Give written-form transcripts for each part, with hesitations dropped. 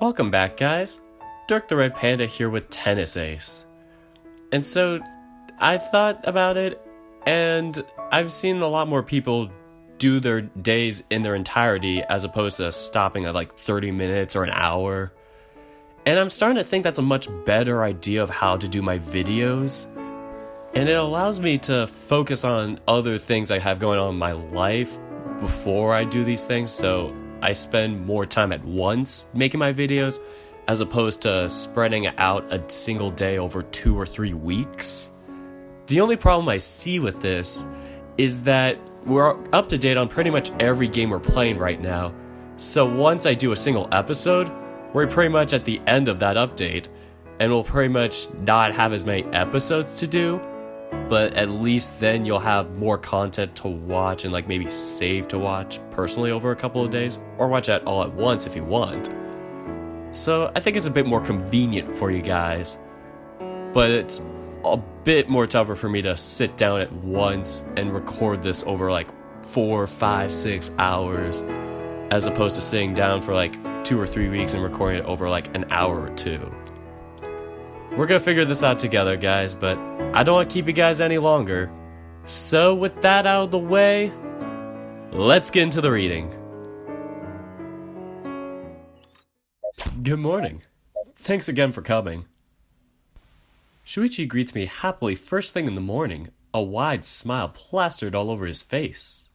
Welcome back, guys. Dirk the Red Panda here with Tennis Ace. And so, I thought about it, and I've seen a lot more people do their days in their entirety as opposed to stopping at like 30 minutes or an hour. And I'm starting to think that's a much better idea of how to do my videos. And it allows me to focus on other things I have going on in my life before I do these things, so I spend more time at once making my videos as opposed to spreading out a single day over 2 or 3 weeks. The only problem I see with this is that we're up to date on pretty much every game we're playing right now, so once I do a single episode, we're pretty much at the end of that update, and we'll pretty much not have as many episodes to do, but at least then you'll have more content to watch and like maybe save to watch personally over a couple of days, or watch that all at once if you want. So I think it's a bit more convenient for you guys, but it's a bit more tougher for me to sit down at once and record this over like 4, 5, 6 hours as opposed to sitting down for like 2 or 3 weeks and recording it over like an hour or 2. We're gonna figure this out together, guys, but I don't want to keep you guys any longer. So with that out of the way, let's get into the reading. Good morning. Thanks again for coming. Shoichi greets me happily first thing in the morning, a wide smile plastered all over his face.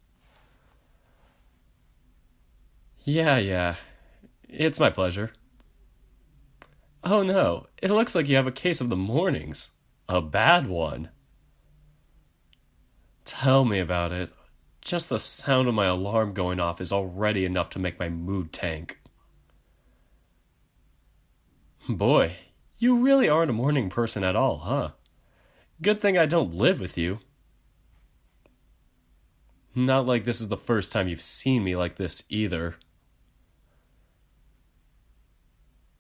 Yeah, it's my pleasure. Oh no, it looks like you have a case of the mornings. A bad one. Tell me about it. Just the sound of my alarm going off is already enough to make my mood tank. Boy, you really aren't a morning person at all, huh? Good thing I don't live with you. Not like this is the first time you've seen me like this either.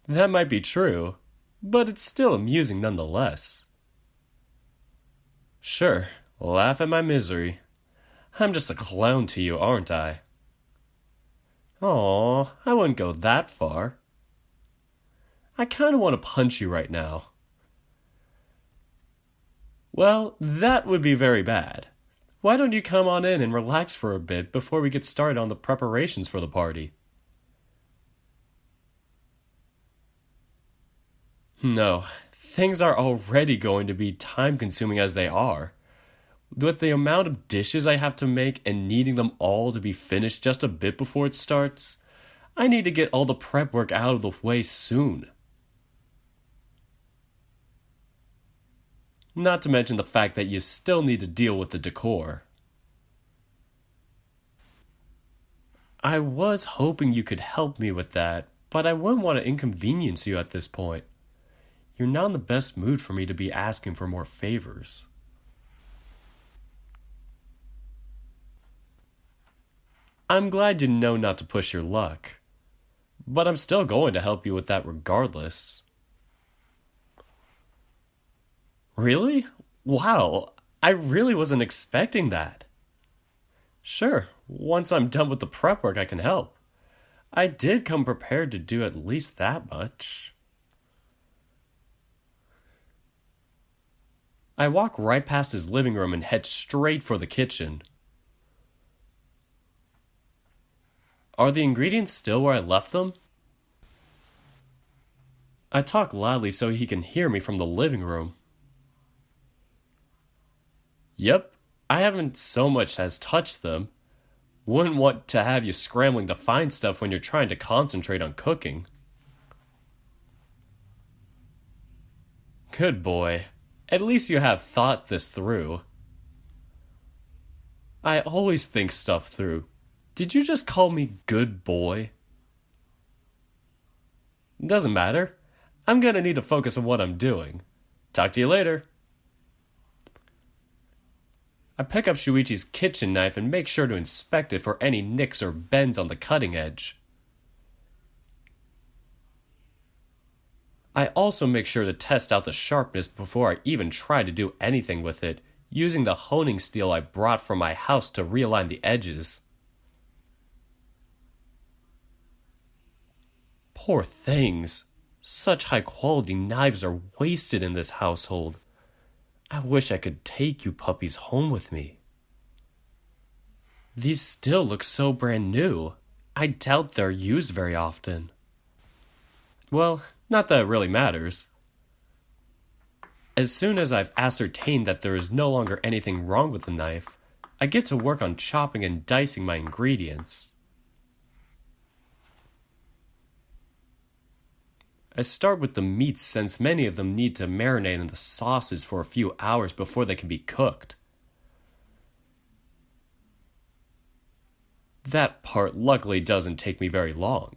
That might be true, but it's still amusing nonetheless. Sure, laugh at my misery. I'm just a clown to you, aren't I? Aw, I wouldn't go that far. I kinda want to punch you right now. Well, that would be very bad. Why don't you come on in and relax for a bit before we get started on the preparations for the party? No, things are already going to be time-consuming as they are. With the amount of dishes I have to make and needing them all to be finished just a bit before it starts, I need to get all the prep work out of the way soon. Not to mention the fact that you still need to deal with the decor. I was hoping you could help me with that, but I wouldn't want to inconvenience you at this point. You're not in the best mood for me to be asking for more favors. I'm glad you know not to push your luck, but I'm still going to help you with that regardless. Really? Wow, I really wasn't expecting that. Sure, once I'm done with the prep work I can help. I did come prepared to do at least that much. I walk right past his living room and head straight for the kitchen. Are the ingredients still where I left them? I talk loudly so he can hear me from the living room. Yep, I haven't so much as touched them. Wouldn't want to have you scrambling to find stuff when you're trying to concentrate on cooking. Good boy. At least you have thought this through. I always think stuff through. Did you just call me good boy? Doesn't matter. I'm gonna need to focus on what I'm doing. Talk to you later. I pick up Shuichi's kitchen knife and make sure to inspect it for any nicks or bends on the cutting edge. I also make sure to test out the sharpness before I even try to do anything with it, using the honing steel I brought from my house to realign the edges. Poor things. Such high-quality knives are wasted in this household. I wish I could take you puppies home with me. These still look so brand new. I doubt they're used very often. Well, not that it really matters. As soon as I've ascertained that there is no longer anything wrong with the knife, I get to work on chopping and dicing my ingredients. I start with the meats since many of them need to marinate in the sauces for a few hours before they can be cooked. That part luckily doesn't take me very long.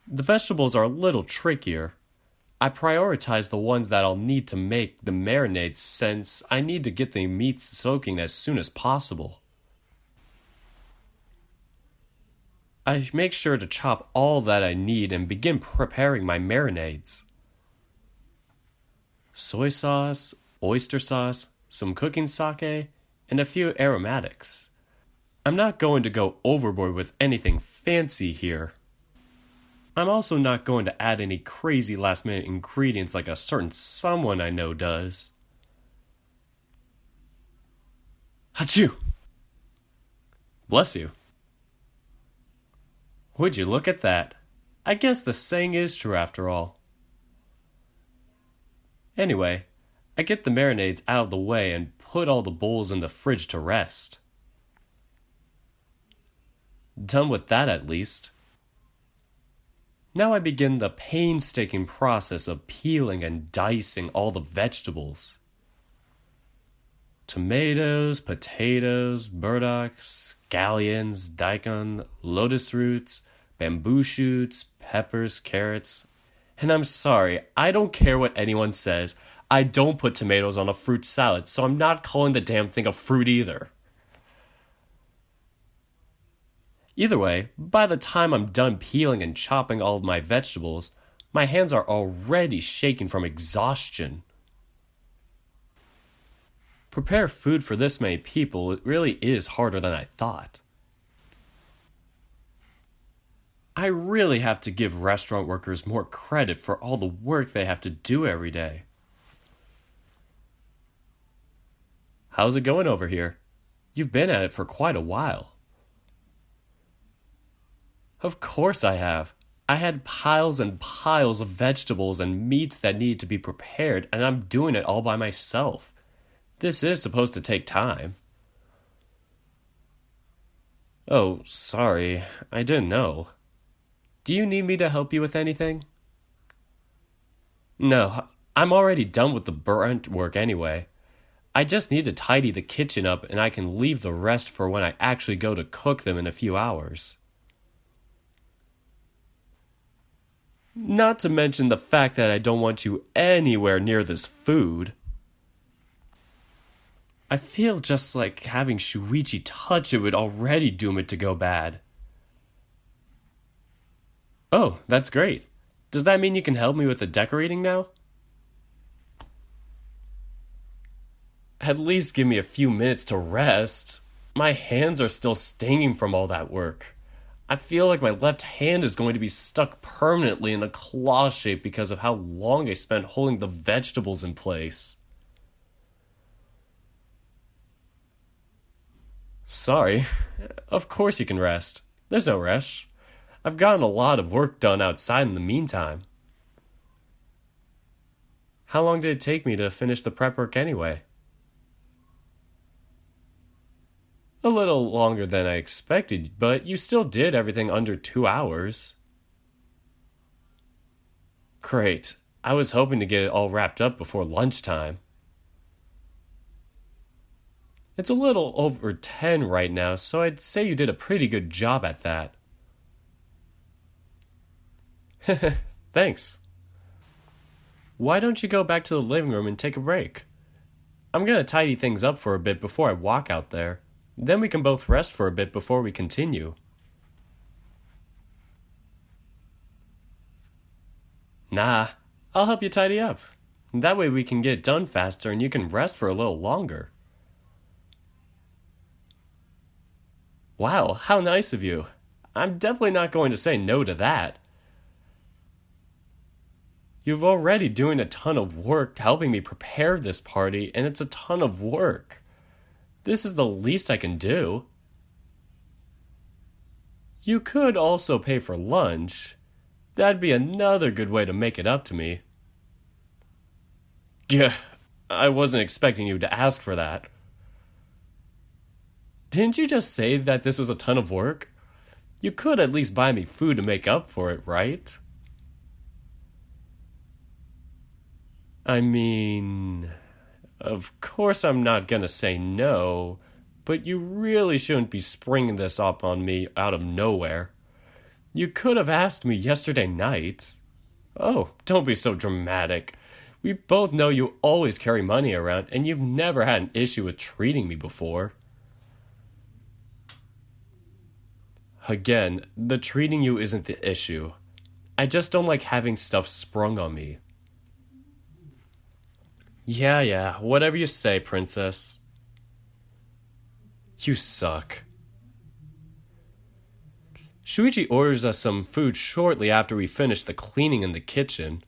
The vegetables are a little trickier. I prioritize the ones that I'll need to make the marinades since I need to get the meats soaking as soon as possible. I make sure to chop all that I need and begin preparing my marinades. Soy sauce, oyster sauce, some cooking sake, and a few aromatics. I'm not going to go overboard with anything fancy here. I'm also not going to add any crazy last-minute ingredients like a certain someone I know does. Achoo! Bless you. Would you look at that? I guess the saying is true after all. Anyway, I get the marinades out of the way and put all the bowls in the fridge to rest. Done with that at least. Now I begin the painstaking process of peeling and dicing all the vegetables. Tomatoes, potatoes, burdock, scallions, daikon, lotus roots, bamboo shoots, peppers, carrots. And I'm sorry, I don't care what anyone says. I don't put tomatoes on a fruit salad, so I'm not calling the damn thing a fruit either. Either way, by the time I'm done peeling and chopping all of my vegetables, my hands are already shaking from exhaustion. Prepare food for this many people, it really is harder than I thought. I really have to give restaurant workers more credit for all the work they have to do every day. How's it going over here? You've been at it for quite a while. Of course I have. I had piles and piles of vegetables and meats that needed to be prepared, and I'm doing it all by myself. This is supposed to take time. Oh, sorry. I didn't know. Do you need me to help you with anything? No, I'm already done with the burnt work anyway. I just need to tidy the kitchen up and I can leave the rest for when I actually go to cook them in a few hours. Not to mention the fact that I don't want you anywhere near this food. I feel just like having Shoichi touch it would already doom it to go bad. Oh, that's great. Does that mean you can help me with the decorating now? At least give me a few minutes to rest. My hands are still stinging from all that work. I feel like my left hand is going to be stuck permanently in a claw shape because of how long I spent holding the vegetables in place. Sorry. Of course you can rest. There's no rush. I've gotten a lot of work done outside in the meantime. How long did it take me to finish the prep work anyway? A little longer than I expected, but you still did everything under 2 hours. Great. I was hoping to get it all wrapped up before lunchtime. It's a little over 10 right now, so I'd say you did a pretty good job at that. Thanks. Why don't you go back to the living room and take a break? I'm going to tidy things up for a bit before I walk out there. Then we can both rest for a bit before we continue. Nah, I'll help you tidy up. That way we can get it done faster and you can rest for a little longer. Wow, how nice of you. I'm definitely not going to say no to that. You've already doing a ton of work helping me prepare this party, and it's a ton of work. This is the least I can do. You could also pay for lunch. That'd be another good way to make it up to me. Gah, I wasn't expecting you to ask for that. Didn't you just say that this was a ton of work? You could at least buy me food to make up for it, right? I mean, of course I'm not gonna say no, but you really shouldn't be springing this up on me out of nowhere. You could have asked me yesterday night. Oh, don't be so dramatic. We both know you always carry money around, and you've never had an issue with treating me before. Again, the treating you isn't the issue. I just don't like having stuff sprung on me. Yeah, whatever you say, princess. You suck. Shoichi orders us some food shortly after we finish the cleaning in the kitchen.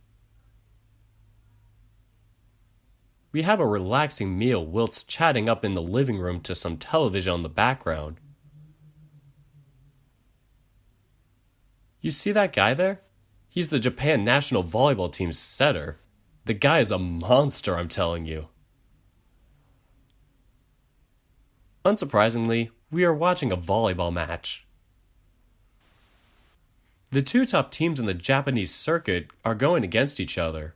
We have a relaxing meal whilst chatting up in the living room to some television on the background. You see that guy there? He's the Japan national volleyball team's setter. The guy is a monster, I'm telling you. Unsurprisingly, we are watching a volleyball match. The two top teams in the Japanese circuit are going against each other.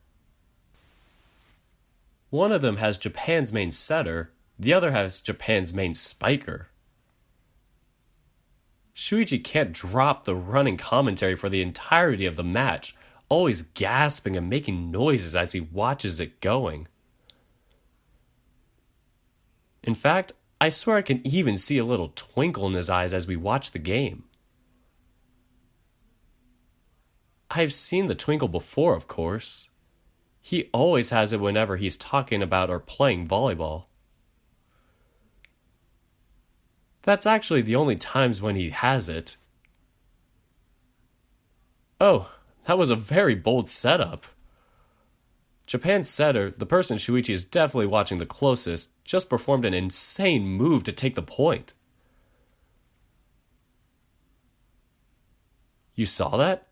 One of them has Japan's main setter, the other has Japan's main spiker. Shoichi can't drop the running commentary for the entirety of the match, always gasping and making noises as he watches it going. In fact, I swear I can even see a little twinkle in his eyes as we watch the game. I've seen the twinkle before, of course. He always has it whenever he's talking about or playing volleyball. That's actually the only times when he has it. Oh, that was a very bold setup. Japan's setter, the person Shoichi is definitely watching the closest, just performed an insane move to take the point. You saw that?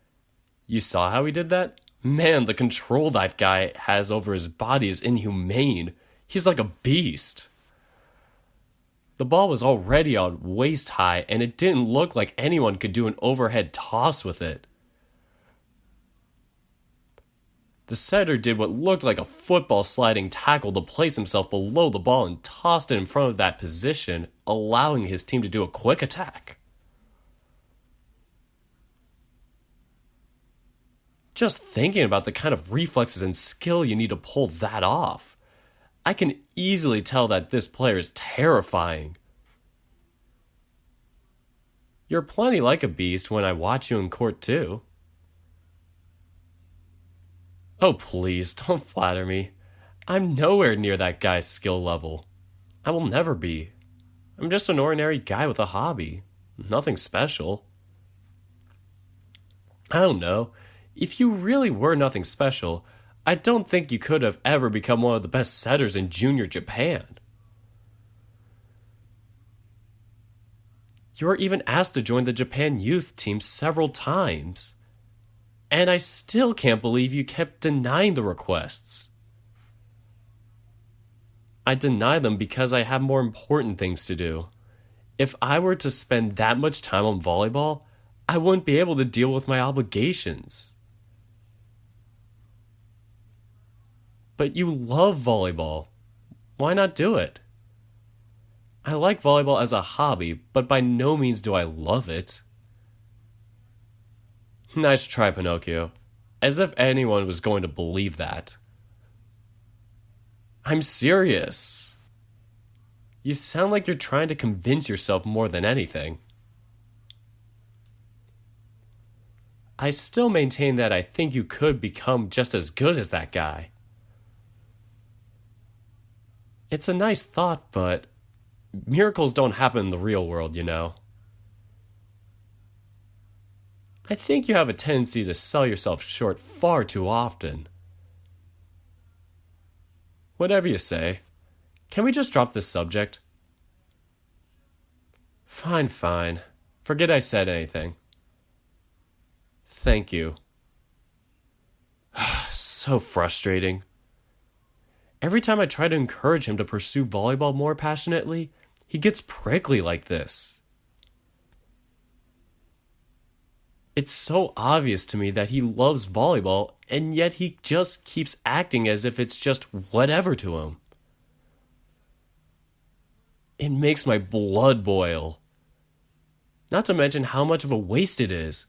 You saw how he did that? Man, the control that guy has over his body is inhumane. He's like a beast. The ball was already on waist high, and it didn't look like anyone could do an overhead toss with it. The setter did what looked like a football sliding tackle to place himself below the ball and tossed it in front of that position, allowing his team to do a quick attack. Just thinking about the kind of reflexes and skill you need to pull that off, I can easily tell that this player is terrifying. You're plenty like a beast when I watch you in court too. Oh please, don't flatter me. I'm nowhere near that guy's skill level. I will never be. I'm just an ordinary guy with a hobby. Nothing special. I don't know. If you really were nothing special, I don't think you could have ever become one of the best setters in junior Japan. You were even asked to join the Japan youth team several times. And I still can't believe you kept denying the requests. I deny them because I have more important things to do. If I were to spend that much time on volleyball, I wouldn't be able to deal with my obligations. But you love volleyball. Why not do it? I like volleyball as a hobby, but by no means do I love it. Nice try, Pinocchio. As if anyone was going to believe that. I'm serious. You sound like you're trying to convince yourself more than anything. I still maintain that I think you could become just as good as that guy. It's a nice thought, but miracles don't happen in the real world, you know. I think you have a tendency to sell yourself short far too often. Whatever you say. Can we just drop this subject? Fine. Forget I said anything. Thank you. So frustrating. Every time I try to encourage him to pursue volleyball more passionately, he gets prickly like this. It's so obvious to me that he loves volleyball, and yet he just keeps acting as if it's just whatever to him. It makes my blood boil. Not to mention how much of a waste it is.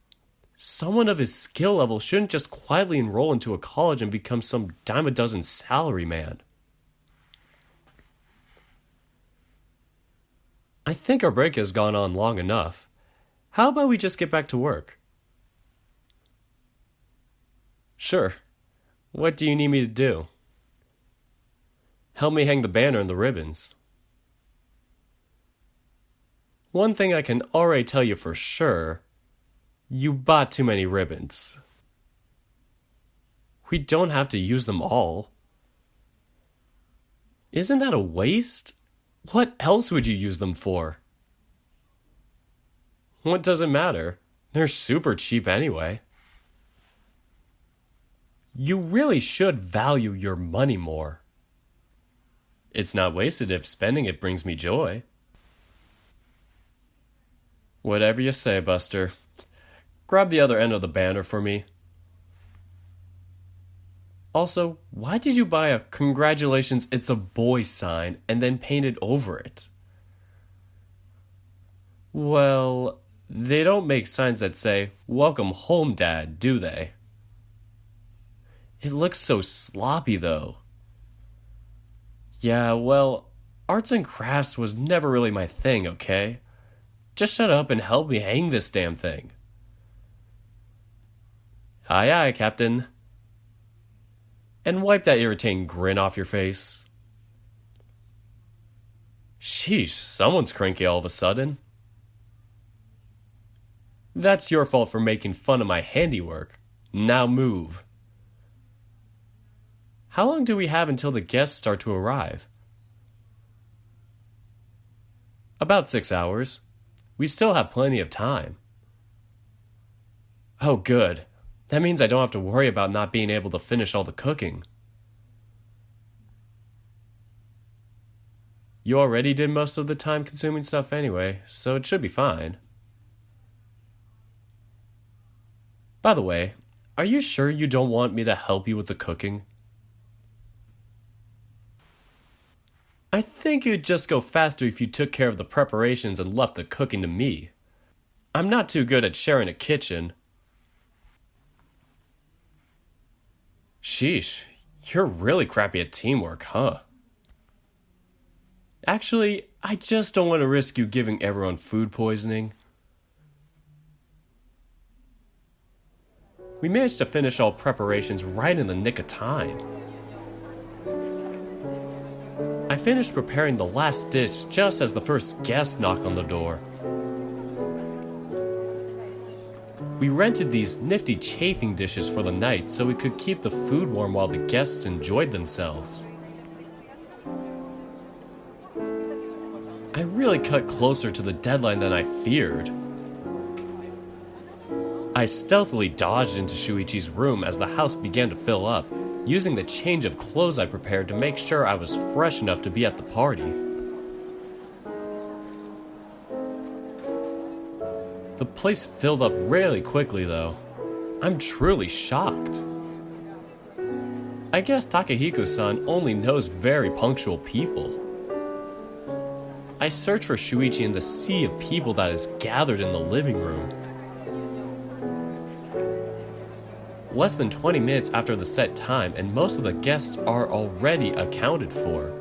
Someone of his skill level shouldn't just quietly enroll into a college and become some dime-a-dozen salary man. I think our break has gone on long enough. How about we just get back to work? Sure. What do you need me to do? Help me hang the banner and the ribbons. One thing I can already tell you for sure, you bought too many ribbons. We don't have to use them all. Isn't that a waste? What else would you use them for? What does it matter? They're super cheap anyway. You really should value your money more. It's not wasted if spending it brings me joy. Whatever you say, Buster. Grab the other end of the banner for me. Also, why did you buy a "Congratulations, it's a boy" sign and then paint it over it? Well, they don't make signs that say, "Welcome home, Dad," do they? It looks so sloppy, though. Yeah, well, arts and crafts was never really my thing, okay? Just shut up and help me hang this damn thing. Aye, aye, Captain. And wipe that irritating grin off your face. Sheesh, someone's cranky all of a sudden. That's your fault for making fun of my handiwork. Now move. How long do we have until the guests start to arrive? About 6 hours. We still have plenty of time. Oh, good. That means I don't have to worry about not being able to finish all the cooking. You already did most of the time-consuming stuff anyway, so it should be fine. By the way, are you sure you don't want me to help you with the cooking? I think it would just go faster if you took care of the preparations and left the cooking to me. I'm not too good at sharing a kitchen. Sheesh, you're really crappy at teamwork, huh? Actually, I just don't want to risk you giving everyone food poisoning. We managed to finish all preparations right in the nick of time. I finished preparing the last dish just as the first guest knocked on the door. We rented these nifty chafing dishes for the night so we could keep the food warm while the guests enjoyed themselves. I really cut closer to the deadline than I feared. I stealthily dodged into Shoichi's room as the house began to fill up, using the change of clothes I prepared to make sure I was fresh enough to be at the party. The place filled up really quickly, though. I'm truly shocked. I guess Takahiko-san only knows very punctual people. I searched for Shoichi in the sea of people that is gathered in the living room. Less than 20 minutes after the set time, and most of the guests are already accounted for.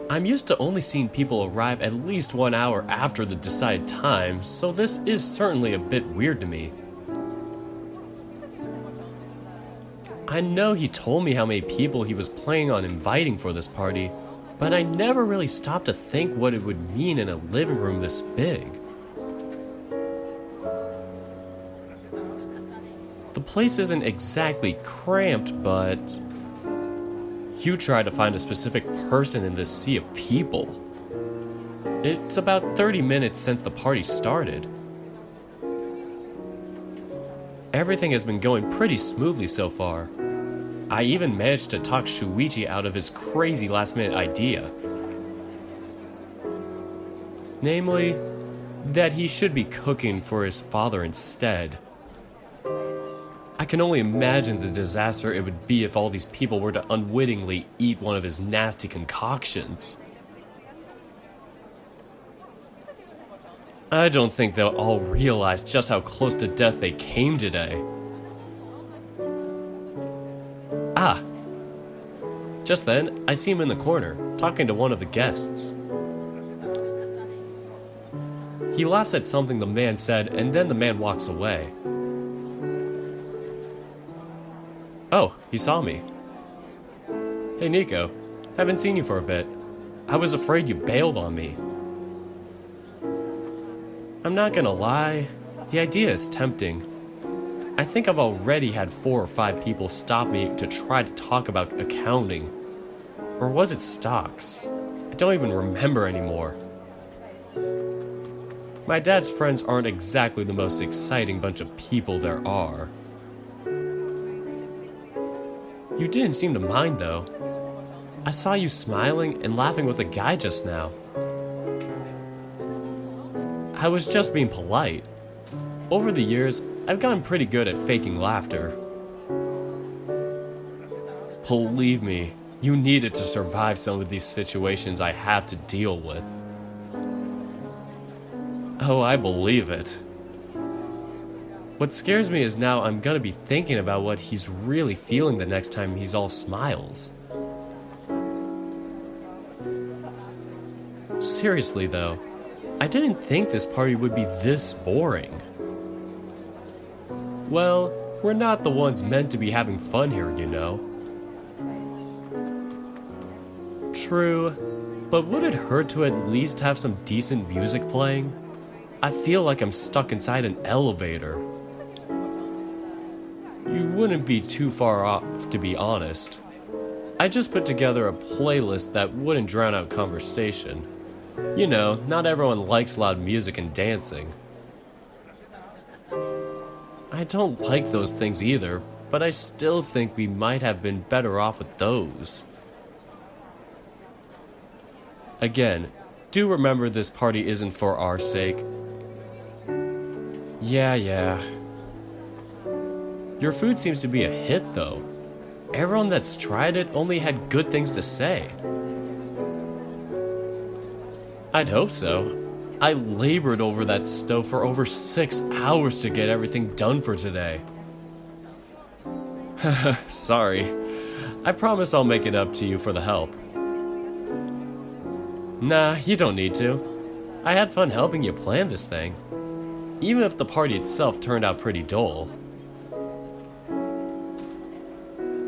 I'm used to only seeing people arrive at least 1 hour after the decided time, so this is certainly a bit weird to me. I know he told me how many people he was planning on inviting for this party, but I never really stopped to think what it would mean in a living room this big. The place isn't exactly cramped, but you try to find a specific person in this sea of people. It's about 30 minutes since the party started. Everything has been going pretty smoothly so far. I even managed to talk Shoichi out of his crazy last-minute idea. Namely, that he should be cooking for his father instead. I can only imagine the disaster it would be if all these people were to unwittingly eat one of his nasty concoctions. I don't think they'll all realize just how close to death they came today. Ah! Just then, I see him in the corner, talking to one of the guests. He laughs at something the man said, and then the man walks away. Oh, he saw me. Hey Nico, haven't seen you for a bit. I was afraid you bailed on me. I'm not gonna lie, the idea is tempting. I think I've already had 4 or 5 people stop me to try to talk about accounting. Or was it stocks? I don't even remember anymore. My dad's friends aren't exactly the most exciting bunch of people there are. You didn't seem to mind though. I saw you smiling and laughing with a guy just now. I was just being polite. Over the years, I've gotten pretty good at faking laughter. Believe me, you needed to survive some of these situations I have to deal with. Oh, I believe it. What scares me is now I'm gonna be thinking about what he's really feeling the next time he's all smiles. Seriously though, I didn't think this party would be this boring. Well, we're not the ones meant to be having fun here, you know. True, but would it hurt to at least have some decent music playing? I feel like I'm stuck inside an elevator. You wouldn't be too far off, to be honest. I just put together a playlist that wouldn't drown out conversation. You know, not everyone likes loud music and dancing. I don't like those things either, but I still think we might have been better off with those. Again, do remember this party isn't for our sake. Yeah. Your food seems to be a hit though. Everyone that's tried it only had good things to say. I'd hope so. I labored over that stove for over 6 hours to get everything done for today. Sorry. I promise I'll make it up to you for the help. Nah, you don't need to. I had fun helping you plan this thing. Even if the party itself turned out pretty dull.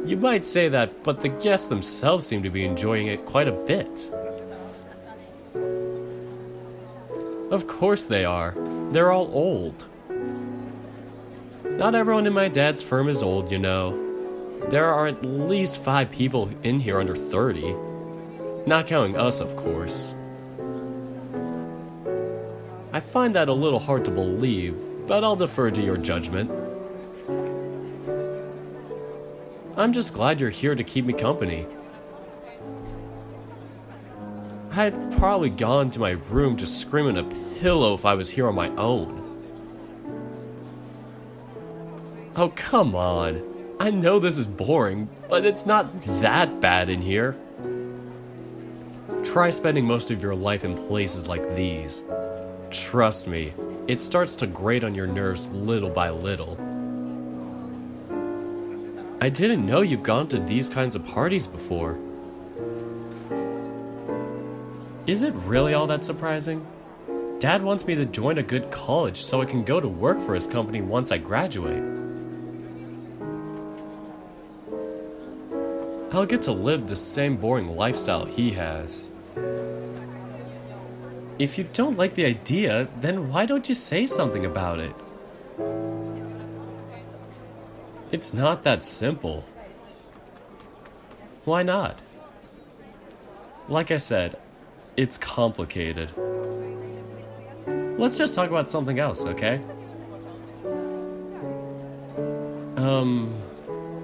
You might say that, but the guests themselves seem to be enjoying it quite a bit. Of course they are. They're all old. Not everyone in my dad's firm is old, you know. There are at least 5 people in here under 30. Not counting us, of course. I find that a little hard to believe, but I'll defer to your judgment. I'm just glad you're here to keep me company. I had probably gone to my room to scream in a pillow if I was here on my own. Oh, come on. I know this is boring, but it's not that bad in here. Try spending most of your life in places like these. Trust me, it starts to grate on your nerves little by little. I didn't know you've gone to these kinds of parties before. Is it really all that surprising? Dad wants me to join a good college so I can go to work for his company once I graduate. I'll get to live the same boring lifestyle he has. If you don't like the idea, then why don't you say something about it? It's not that simple. Why not? Like I said, it's complicated. Let's just talk about something else, okay?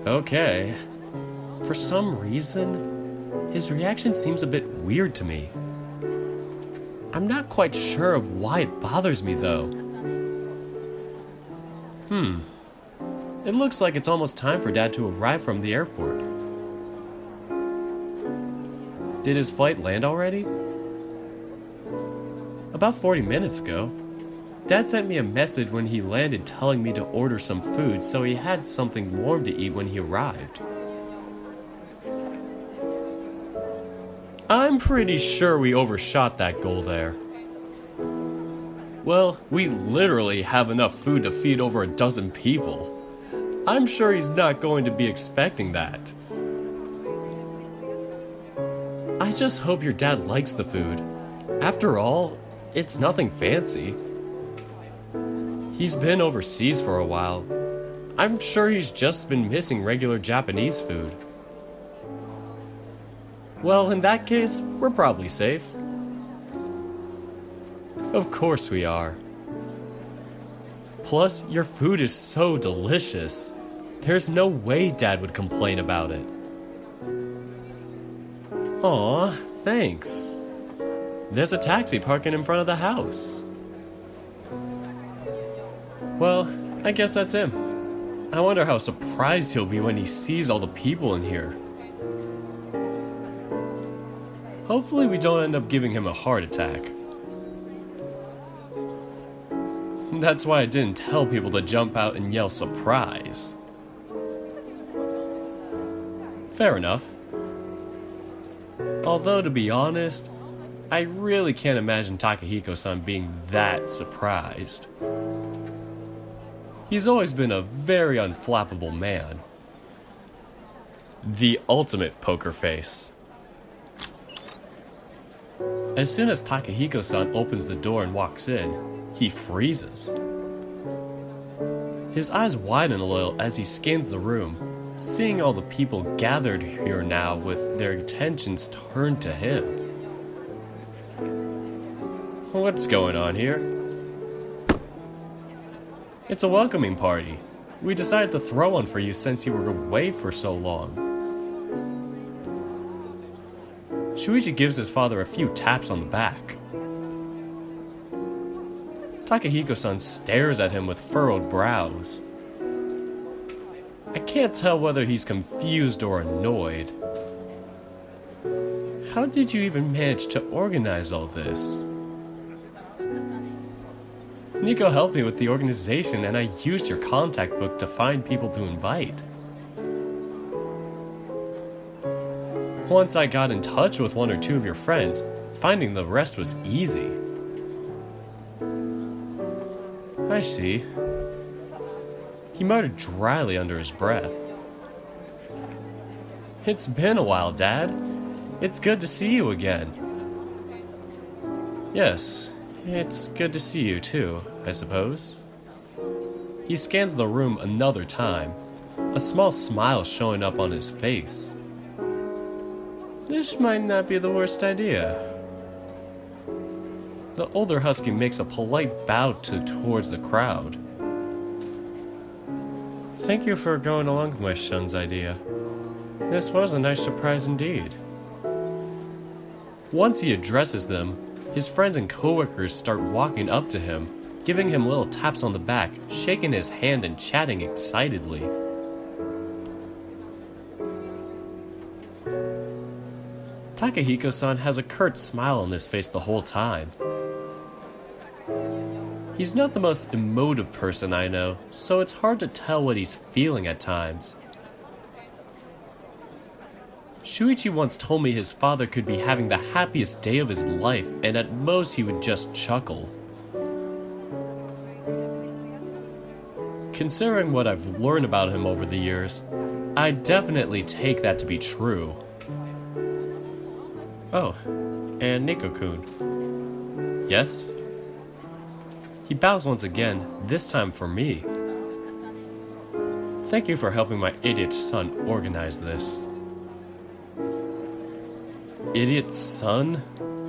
Okay. For some reason, his reaction seems a bit weird to me. I'm not quite sure of why it bothers me, though. It looks like it's almost time for Dad to arrive from the airport. Did his flight land already? About 40 minutes ago. Dad sent me a message when he landed telling me to order some food so he had something warm to eat when he arrived. I'm pretty sure we overshot that goal there. Well, we literally have enough food to feed over a dozen people. I'm sure he's not going to be expecting that. I just hope your dad likes the food. After all, it's nothing fancy. He's been overseas for a while. I'm sure he's just been missing regular Japanese food. Well, in that case, we're probably safe. Of course we are. Plus, your food is so delicious. There's no way Dad would complain about it. Aw, thanks. There's a taxi parking in front of the house. Well, I guess that's him. I wonder how surprised he'll be when he sees all the people in here. Hopefully we don't end up giving him a heart attack. That's why I didn't tell people to jump out and yell surprise. Fair enough. Although, to be honest, I really can't imagine Takahiko-san being that surprised. He's always been a very unflappable man. The ultimate poker face. As soon as Takahiko-san opens the door and walks in, he freezes. His eyes widen a little as he scans the room, seeing all the people gathered here now with their attentions turned to him. What's going on here? It's a welcoming party. We decided to throw one for you since you were away for so long. Shoichi gives his father a few taps on the back. Takahiko-san stares at him with furrowed brows. I can't tell whether he's confused or annoyed. How did you even manage to organize all this? Nico helped me with the organization and I used your contact book to find people to invite. Once I got in touch with one or two of your friends, finding the rest was easy. I see. He muttered dryly under his breath. It's been a while, Dad. It's good to see you again. Yes, it's good to see you too, I suppose. He scans the room another time, a small smile showing up on his face. This might not be the worst idea. The older husky makes a polite bow towards the crowd. Thank you for going along with my shun's idea. This was a nice surprise indeed. Once he addresses them, his friends and coworkers start walking up to him, giving him little taps on the back, shaking his hand and chatting excitedly. Takahiko-san has a curt smile on his face the whole time. He's not the most emotive person I know, so it's hard to tell what he's feeling at times. Shoichi once told me his father could be having the happiest day of his life, and at most he would just chuckle. Considering what I've learned about him over the years, I definitely take that to be true. Oh, and Nico-kun. Yes? He bows once again, this time for me. Thank you for helping my idiot son organize this. Idiot son?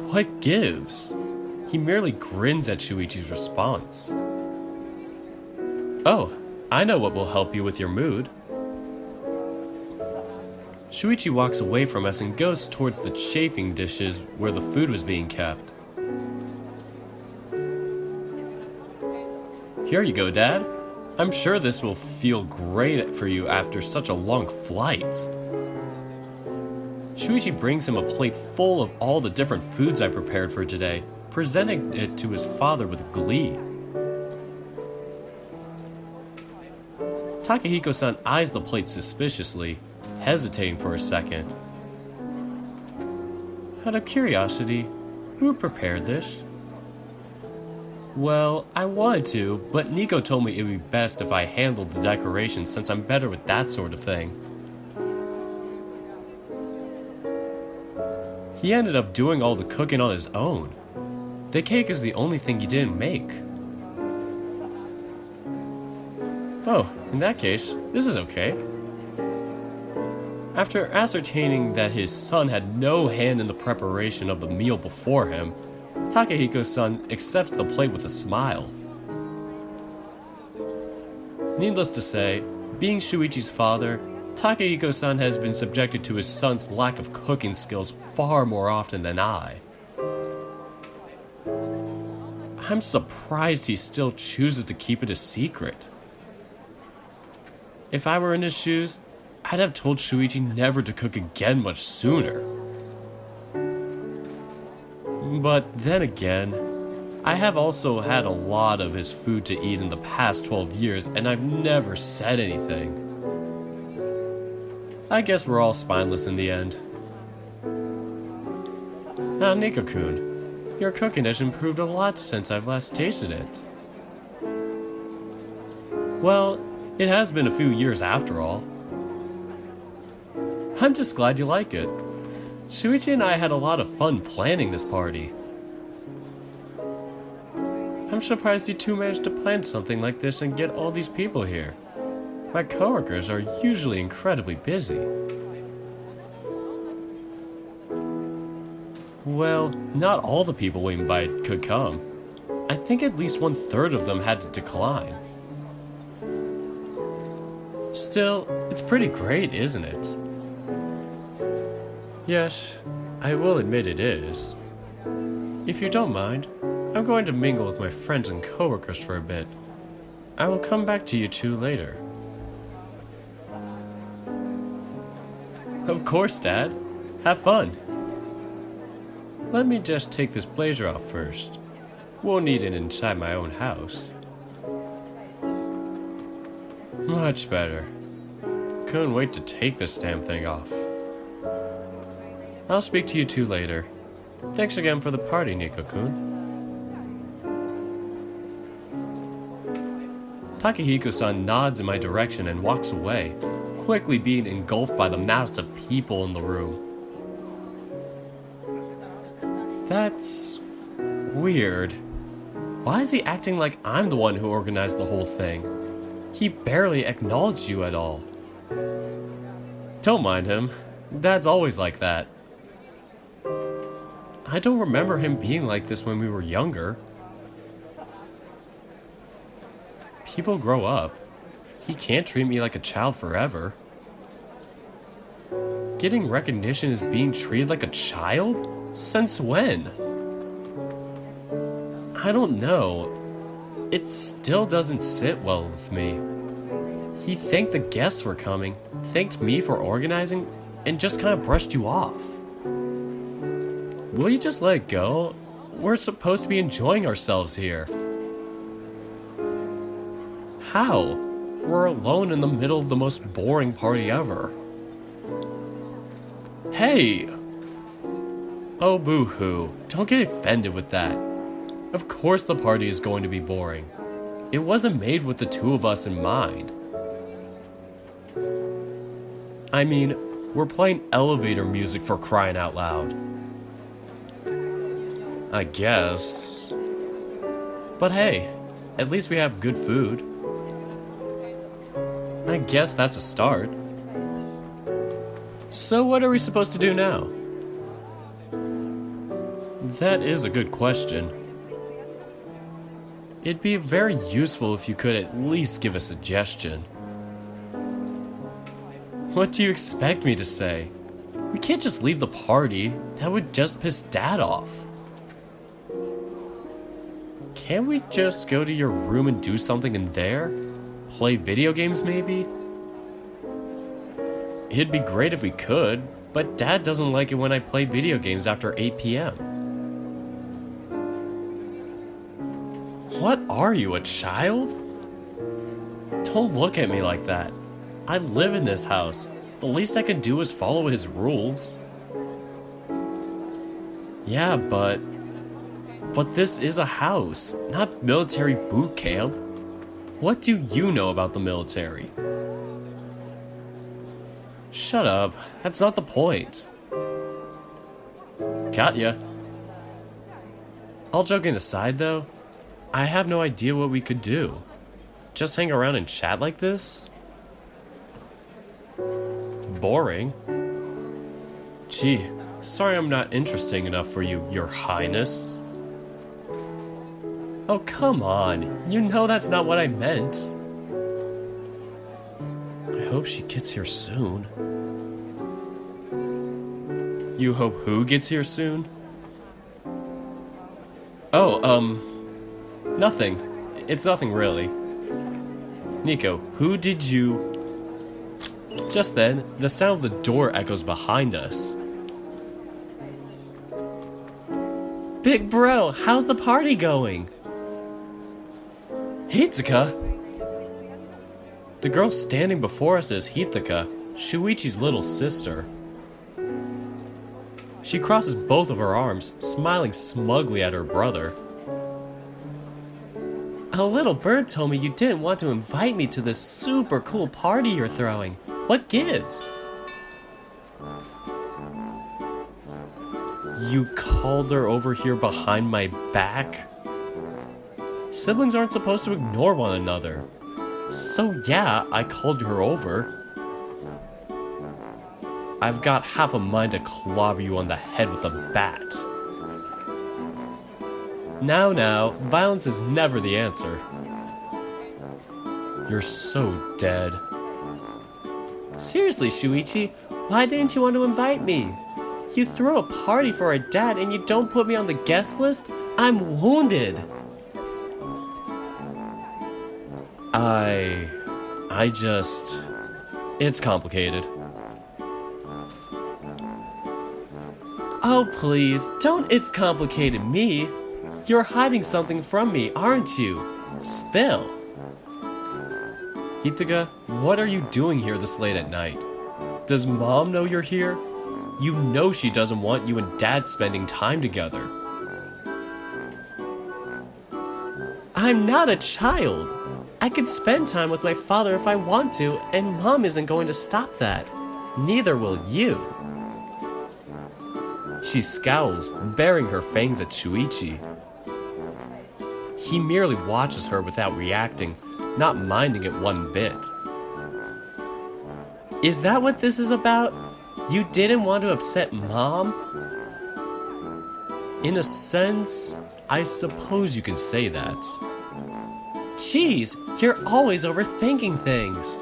What gives? He merely grins at Shoichi's response. Oh, I know what will help you with your mood. Shoichi walks away from us and goes towards the chafing dishes where the food was being kept. Here you go, Dad. I'm sure this will feel great for you after such a long flight. Shoichi brings him a plate full of all the different foods I prepared for today, presenting it to his father with glee. Takahiko-san eyes the plate suspiciously, hesitating for a second. Out of curiosity, who prepared this? Well, I wanted to, but Nico told me it would be best if I handled the decorations since I'm better with that sort of thing. He ended up doing all the cooking on his own. The cake is the only thing he didn't make. Oh, in that case, this is okay. After ascertaining that his son had no hand in the preparation of the meal before him, Takahiko-san accepts the plate with a smile. Needless to say, being Shoichi's father, Takahiko-san has been subjected to his son's lack of cooking skills far more often than I. I'm surprised he still chooses to keep it a secret. If I were in his shoes, I'd have told Shoichi never to cook again much sooner. But then again, I have also had a lot of his food to eat in the past 12 years and I've never said anything. I guess we're all spineless in the end. Ah, Nico-kun, your cooking has improved a lot since I've last tasted it. Well, it has been a few years after all. I'm just glad you like it. Shoichi and I had a lot of fun planning this party. I'm surprised you two managed to plan something like this and get all these people here. My coworkers are usually incredibly busy. Well, not all the people we invited could come. I think at least 1/3 of them had to decline. Still, it's pretty great, isn't it? Yes, I will admit it is. If you don't mind, I'm going to mingle with my friends and coworkers for a bit. I will come back to you two later. Of course, Dad. Have fun. Let me just take this blazer off first. Won't need it inside my own house. Much better. Couldn't wait to take this damn thing off. I'll speak to you two later. Thanks again for the party, Nico-kun. Takahiko-san nods in my direction and walks away, quickly being engulfed by the mass of people in the room. That's weird. Why is he acting like I'm the one who organized the whole thing? He barely acknowledged you at all. Don't mind him. Dad's always like that. I don't remember him being like this when we were younger. People grow up. He can't treat me like a child forever. Getting recognition is being treated like a child? Since when? I don't know. It still doesn't sit well with me. He thanked the guests for coming, thanked me for organizing, and just kind of brushed you off. Will you just let it go? We're supposed to be enjoying ourselves here. How? We're alone in the middle of the most boring party ever. Hey! Oh, boo-hoo. Don't get offended with that. Of course the party is going to be boring. It wasn't made with the two of us in mind. I mean, we're playing elevator music for crying out loud. I guess. But hey, at least we have good food. I guess that's a start. So what are we supposed to do now? That is a good question. It'd be very useful if you could at least give a suggestion. What do you expect me to say? We can't just leave the party. That would just piss Dad off. Can't we just go to your room and do something in there? Play video games maybe? It'd be great if we could, but Dad doesn't like it when I play video games after 8 p.m. What are you, a child? Don't look at me like that. I live in this house. The least I can do is follow his rules. Yeah, but this is a house, not military boot camp. What do you know about the military? Shut up. That's not the point. Got ya. All joking aside, though, I have no idea what we could do. Just hang around and chat like this? Boring. Gee, sorry I'm not interesting enough for you, Your Highness. Oh, come on. You know that's not what I meant. I hope she gets here soon. You hope who gets here soon? Oh, nothing. It's nothing really. Nico, who did you... Just then, the sound of the door echoes behind us. Big bro, how's the party going? Hitsuka! The girl standing before us is Hitsuka, Shoichi's little sister. She crosses both of her arms, smiling smugly at her brother. A little bird told me you didn't want to invite me to this super cool party you're throwing. What gives? You called her over here behind my back? Siblings aren't supposed to ignore one another. So yeah, I called her over. I've got half a mind to clobber you on the head with a bat. Now, violence is never the answer. You're so dead. Seriously, Shoichi, why didn't you want to invite me? You throw a party for our dad and you don't put me on the guest list? I'm wounded. It's complicated. Oh please, don't it's complicated me. You're hiding something from me, aren't you? Spill. Hitsuka, what are you doing here this late at night? Does Mom know you're here? You know she doesn't want you and Dad spending time together. I'm not a child. I can spend time with my father if I want to, and Mom isn't going to stop that. Neither will you. She scowls, baring her fangs at Shoichi. He merely watches her without reacting, not minding it one bit. Is that what this is about? You didn't want to upset Mom? In a sense, I suppose you can say that. Jeez, you're always overthinking things.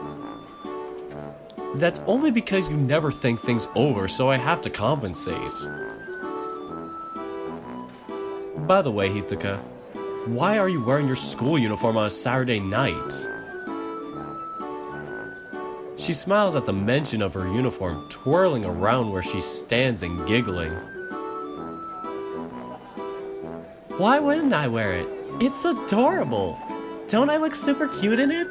That's only because you never think things over, so I have to compensate. By the way, Hitsuka, why are you wearing your school uniform on a Saturday night? She smiles at the mention of her uniform, twirling around where she stands and giggling. Why wouldn't I wear it? It's adorable. Don't I look super cute in it?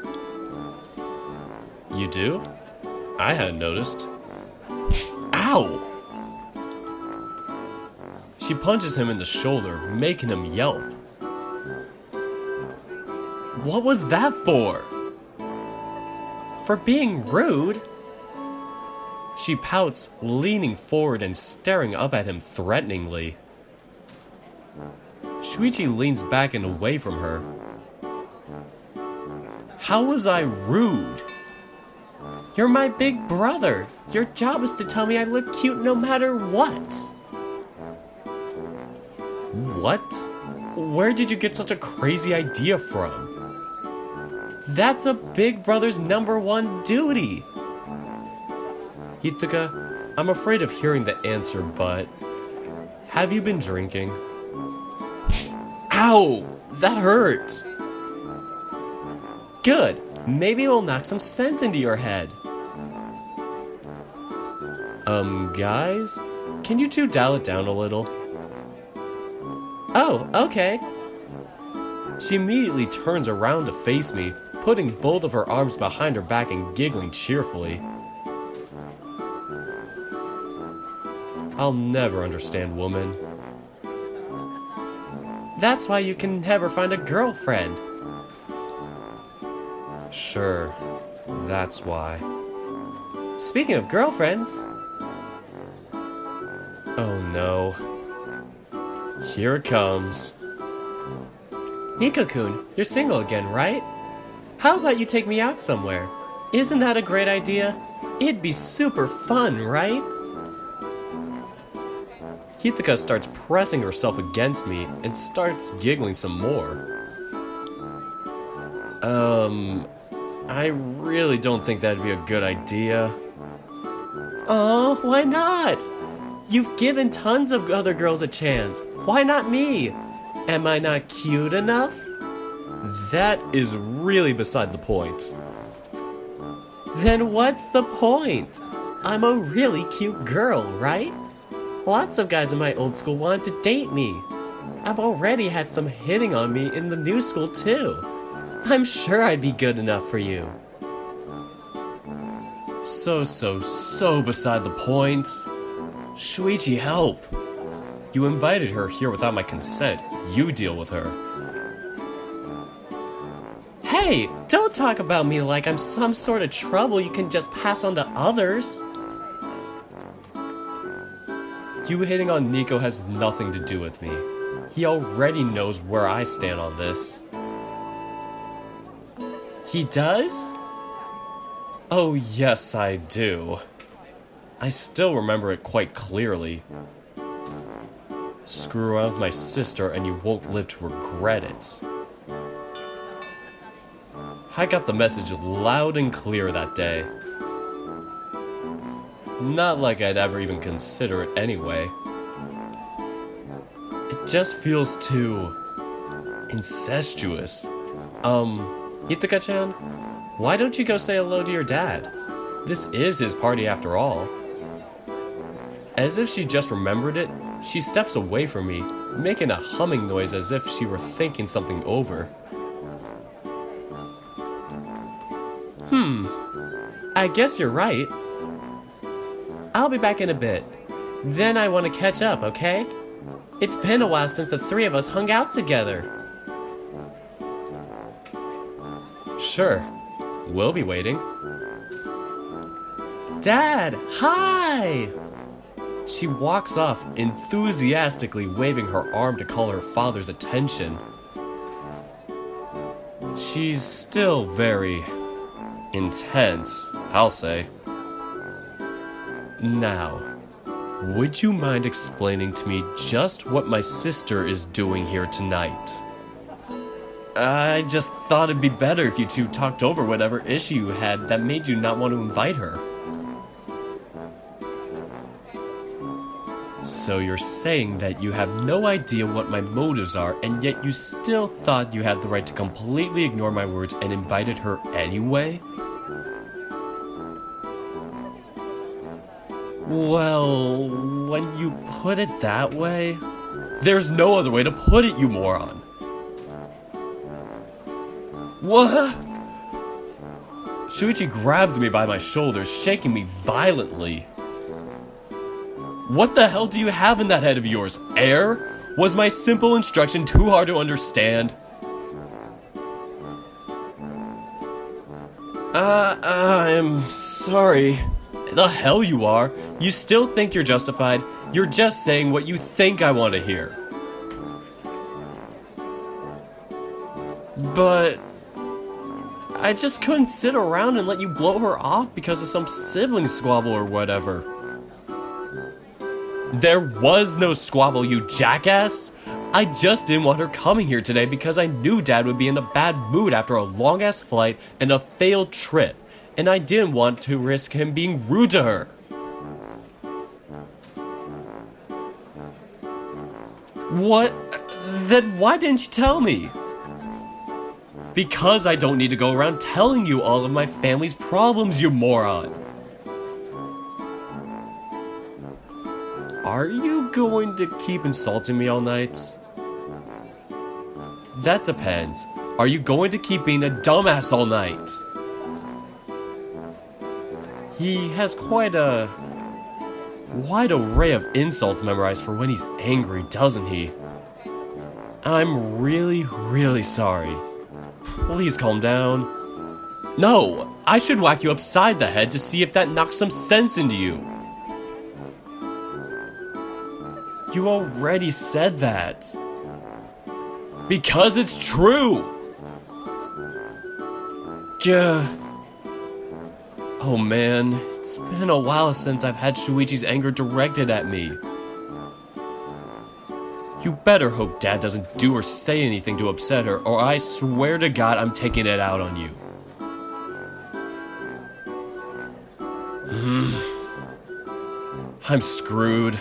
You do? I hadn't noticed. Ow! She punches him in the shoulder, making him yelp. What was that for? For being rude? She pouts, leaning forward and staring up at him threateningly. Shoichi leans back and away from her. How was I rude? You're my big brother. Your job is to tell me I look cute no matter what. What? Where did you get such a crazy idea from? That's a big brother's #1 duty. Hitaka, I'm afraid of hearing the answer, but have you been drinking? Ow! That hurt! Good. Maybe we'll knock some sense into your head. Guys? Can you two dial it down a little? Oh, okay. She immediately turns around to face me, putting both of her arms behind her back and giggling cheerfully. I'll never understand women. That's why you can never find a girlfriend. Sure, that's why. Speaking of girlfriends... Oh no. Here it comes. Nico-kun, you're single again, right? How about you take me out somewhere? Isn't that a great idea? It'd be super fun, right? Hitaka starts pressing herself against me and starts giggling some more. I really don't think that'd be a good idea. Oh, why not? You've given tons of other girls a chance. Why not me? Am I not cute enough? That is really beside the point. Then what's the point? I'm a really cute girl, right? Lots of guys in my old school wanted to date me. I've already had some hitting on me in the new school too. I'm sure I'd be good enough for you. So beside the point. Shoichi, help! You invited her here without my consent. You deal with her. Hey, don't talk about me like I'm some sort of trouble you can just pass on to others. You hitting on Nico has nothing to do with me. He already knows where I stand on this. He does? Oh yes, I do. I still remember it quite clearly. Screw around with my sister and you won't live to regret it. I got the message loud and clear that day. Not like I'd ever even consider it anyway. It just feels too... incestuous. Hitaka-chan, why don't you go say hello to your dad? This is his party after all. As if she just remembered it, she steps away from me, making a humming noise as if she were thinking something over. I guess you're right. I'll be back in a bit. Then I want to catch up, okay? It's been a while since the three of us hung out together. Sure. We'll be waiting. Dad, hi! She walks off, enthusiastically waving her arm to call her father's attention. She's still very intense, I'll say. Now, would you mind explaining to me just what my sister is doing here tonight? I just thought it'd be better if you two talked over whatever issue you had that made you not want to invite her. So you're saying that you have no idea what my motives are, and yet you still thought you had the right to completely ignore my words and invited her anyway? Well, when you put it that way... There's no other way to put it, you moron! What? Shoichi grabs me by my shoulders, shaking me violently. What the hell do you have in that head of yours? Air? Was my simple instruction too hard to understand? I'm sorry. The hell you are. You still think you're justified. You're just saying what you think I want to hear. I just couldn't sit around and let you blow her off because of some sibling squabble or whatever. There was no squabble, you jackass! I just didn't want her coming here today because I knew Dad would be in a bad mood after a long-ass flight and a failed trip, and I didn't want to risk him being rude to her. What? Then why didn't you tell me? Because I don't need to go around telling you all of my family's problems, you moron. Are you going to keep insulting me all night? That depends. Are you going to keep being a dumbass all night? He has quite a wide array of insults memorized for when he's angry, doesn't he? I'm really sorry. Please calm down. No! I should whack you upside the head to see if that knocks some sense into you. You already said that. Because it's true! Gah. Oh man, it's been a while since I've had Shoichi's anger directed at me. You better hope Dad doesn't do or say anything to upset her, or I swear to God I'm taking it out on you. I'm screwed.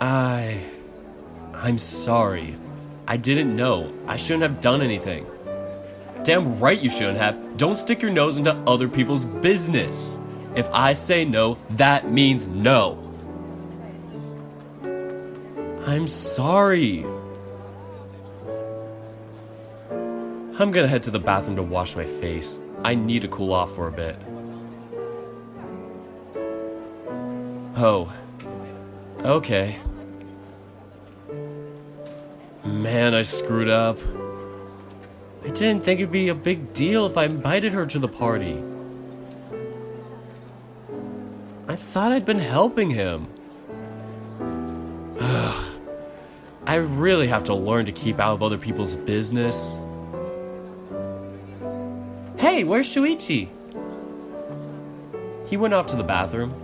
I'm sorry. I didn't know. I shouldn't have done anything. Damn right you shouldn't have. Don't stick your nose into other people's business. If I say no, that means no. I'm sorry. I'm gonna head to the bathroom to wash my face. I need to cool off for a bit. Oh. Okay. Man, I screwed up. I didn't think it'd be a big deal if I invited her to the party. I thought I'd been helping him. I really have to learn to keep out of other people's business. Hey, where's Shoichi? He went off to the bathroom.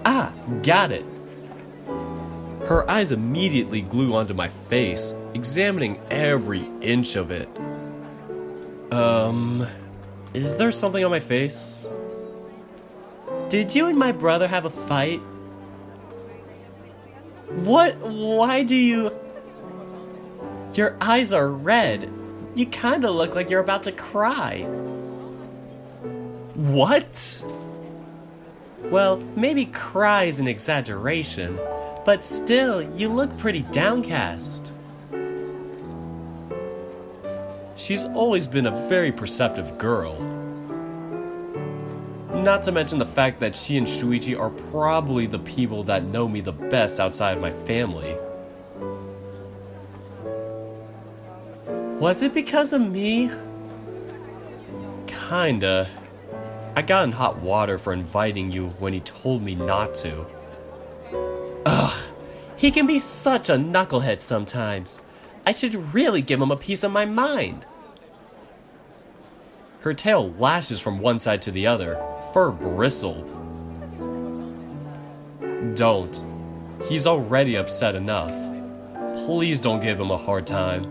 Ah, got it. Her eyes immediately glue onto my face, examining every inch of it. Is there something on my face? Did you and my brother have a fight? What? Why do you... Your eyes are red. You kinda look like you're about to cry. What? Well, maybe cry is an exaggeration, but still, you look pretty downcast. She's always been a very perceptive girl. Not to mention the fact that she and Shoichi are probably the people that know me the best outside of my family. Was it because of me? Kinda. I got in hot water for inviting you when he told me not to. Ugh, he can be such a knucklehead sometimes. I should really give him a piece of my mind. Her tail lashes from one side to the other, fur bristled. Don't. He's already upset enough. Please don't give him a hard time.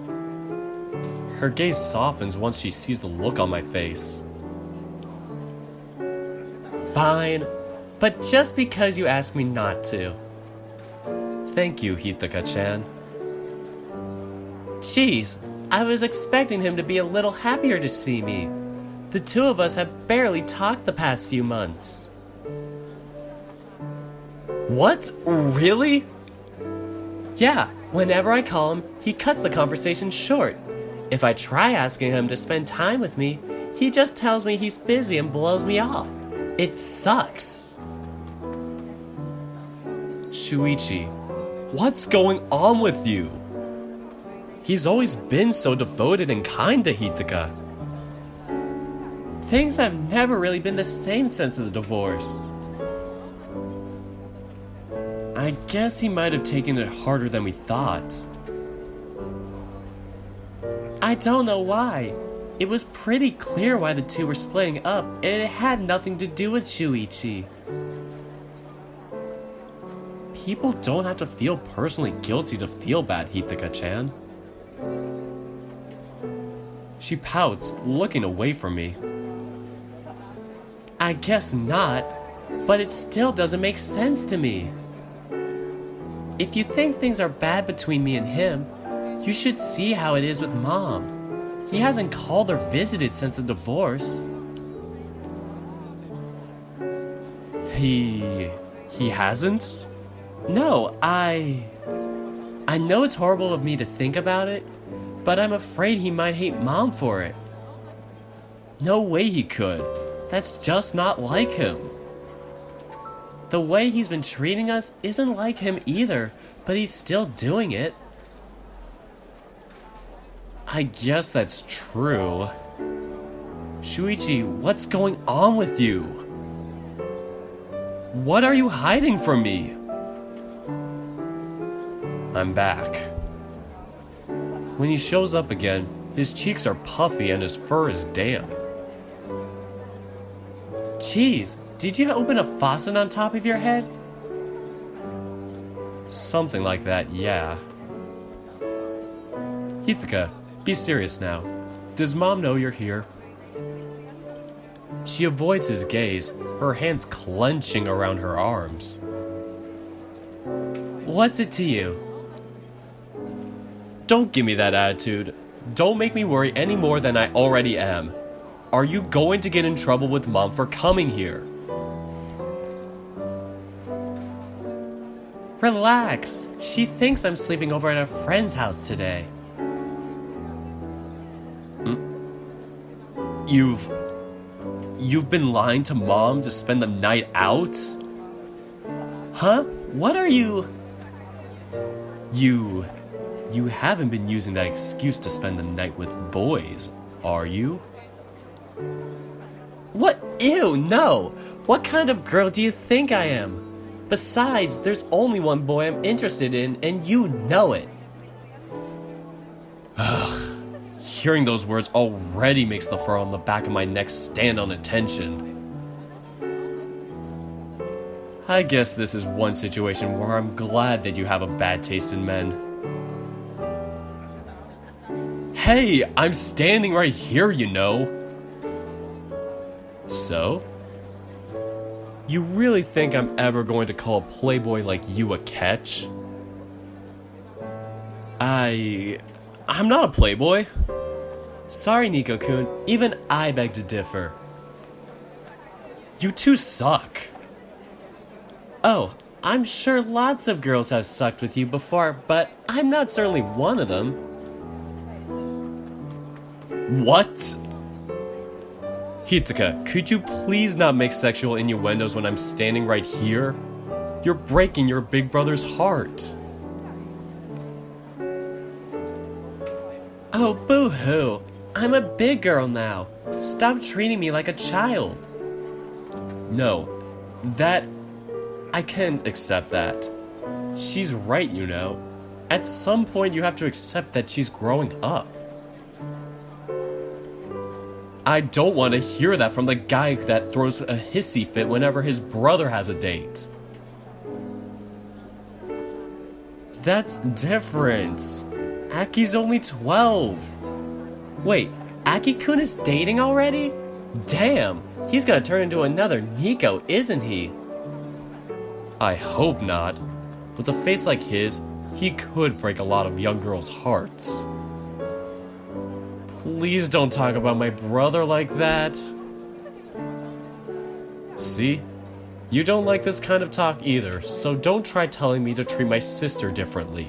Her gaze softens once she sees the look on my face. Fine, but just because you asked me not to. Thank you, Hitaka-chan. Jeez, I was expecting him to be a little happier to see me. The two of us have barely talked the past few months. What? Really? Yeah, whenever I call him, he cuts the conversation short. If I try asking him to spend time with me, he just tells me he's busy and blows me off. It sucks. Shoichi, what's going on with you? He's always been so devoted and kind to Hitaka. Things have never really been the same since the divorce. I guess he might have taken it harder than we thought. I don't know why. It was pretty clear why the two were splitting up, and it had nothing to do with Shoichi. People don't have to feel personally guilty to feel bad, Hitaka-chan. She pouts, looking away from me. I guess not, but it still doesn't make sense to me. If you think things are bad between me and him, you should see how it is with Mom. He hasn't called or visited since the divorce. He hasn't? No, I know it's horrible of me to think about it, but I'm afraid he might hate Mom for it. No way he could. That's just not like him. The way he's been treating us isn't like him either, but he's still doing it. I guess that's true. Shoichi, what's going on with you? What are you hiding from me? I'm back. When he shows up again, his cheeks are puffy and his fur is damp. Jeez, did you open a faucet on top of your head? Something like that, yeah. Hitaka, be serious now. Does Mom know you're here? She avoids his gaze, her hands clenching around her arms. What's it to you? Don't give me that attitude. Don't make me worry any more than I already am. Are you going to get in trouble with Mom for coming here? Relax. She thinks I'm sleeping over at a friend's house today. You've been lying to Mom to spend the night out? Huh? What are you... You haven't been using that excuse to spend the night with boys, are you? What? Ew, no! What kind of girl do you think I am? Besides, there's only one boy I'm interested in, and you know it. Ugh. Hearing those words already makes the fur on the back of my neck stand on attention. I guess this is one situation where I'm glad that you have a bad taste in men. Hey, I'm standing right here, you know. So? You really think I'm ever going to call a playboy like you a catch? I'm not a playboy. Sorry, Nico-kun, even I beg to differ. You two suck. Oh, I'm sure lots of girls have sucked with you before, but I'm not certainly one of them. What? Hitaka, could you please not make sexual innuendos when I'm standing right here? You're breaking your big brother's heart. Oh, boo-hoo. I'm a big girl now. Stop treating me like a child. No, I can't accept that. She's right, you know. At some point you have to accept that she's growing up. I don't want to hear that from the guy that throws a hissy fit whenever his brother has a date. That's different. Aki's only 12. Wait, Aki-kun is dating already? Damn, he's gonna turn into another Nico, isn't he? I hope not. With a face like his, he could break a lot of young girls' hearts. Please don't talk about my brother like that. See? You don't like this kind of talk either, so don't try telling me to treat my sister differently.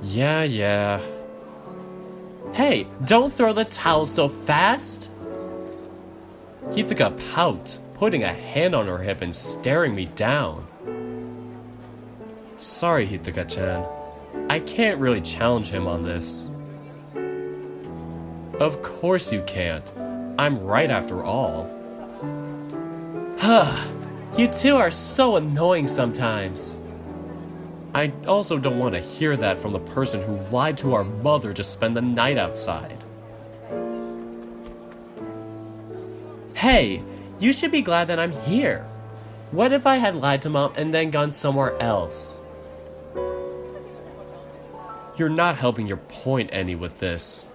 Yeah. Hey, don't throw the towel so fast! Hitaka pouts, putting a hand on her hip and staring me down. Sorry, Hitaka-chan. I can't really challenge him on this. Of course you can't. I'm right after all. You two are so annoying sometimes. I also don't want to hear that from the person who lied to our mother to spend the night outside. Hey, you should be glad that I'm here. What if I had lied to Mom and then gone somewhere else? You're not helping your point any with this.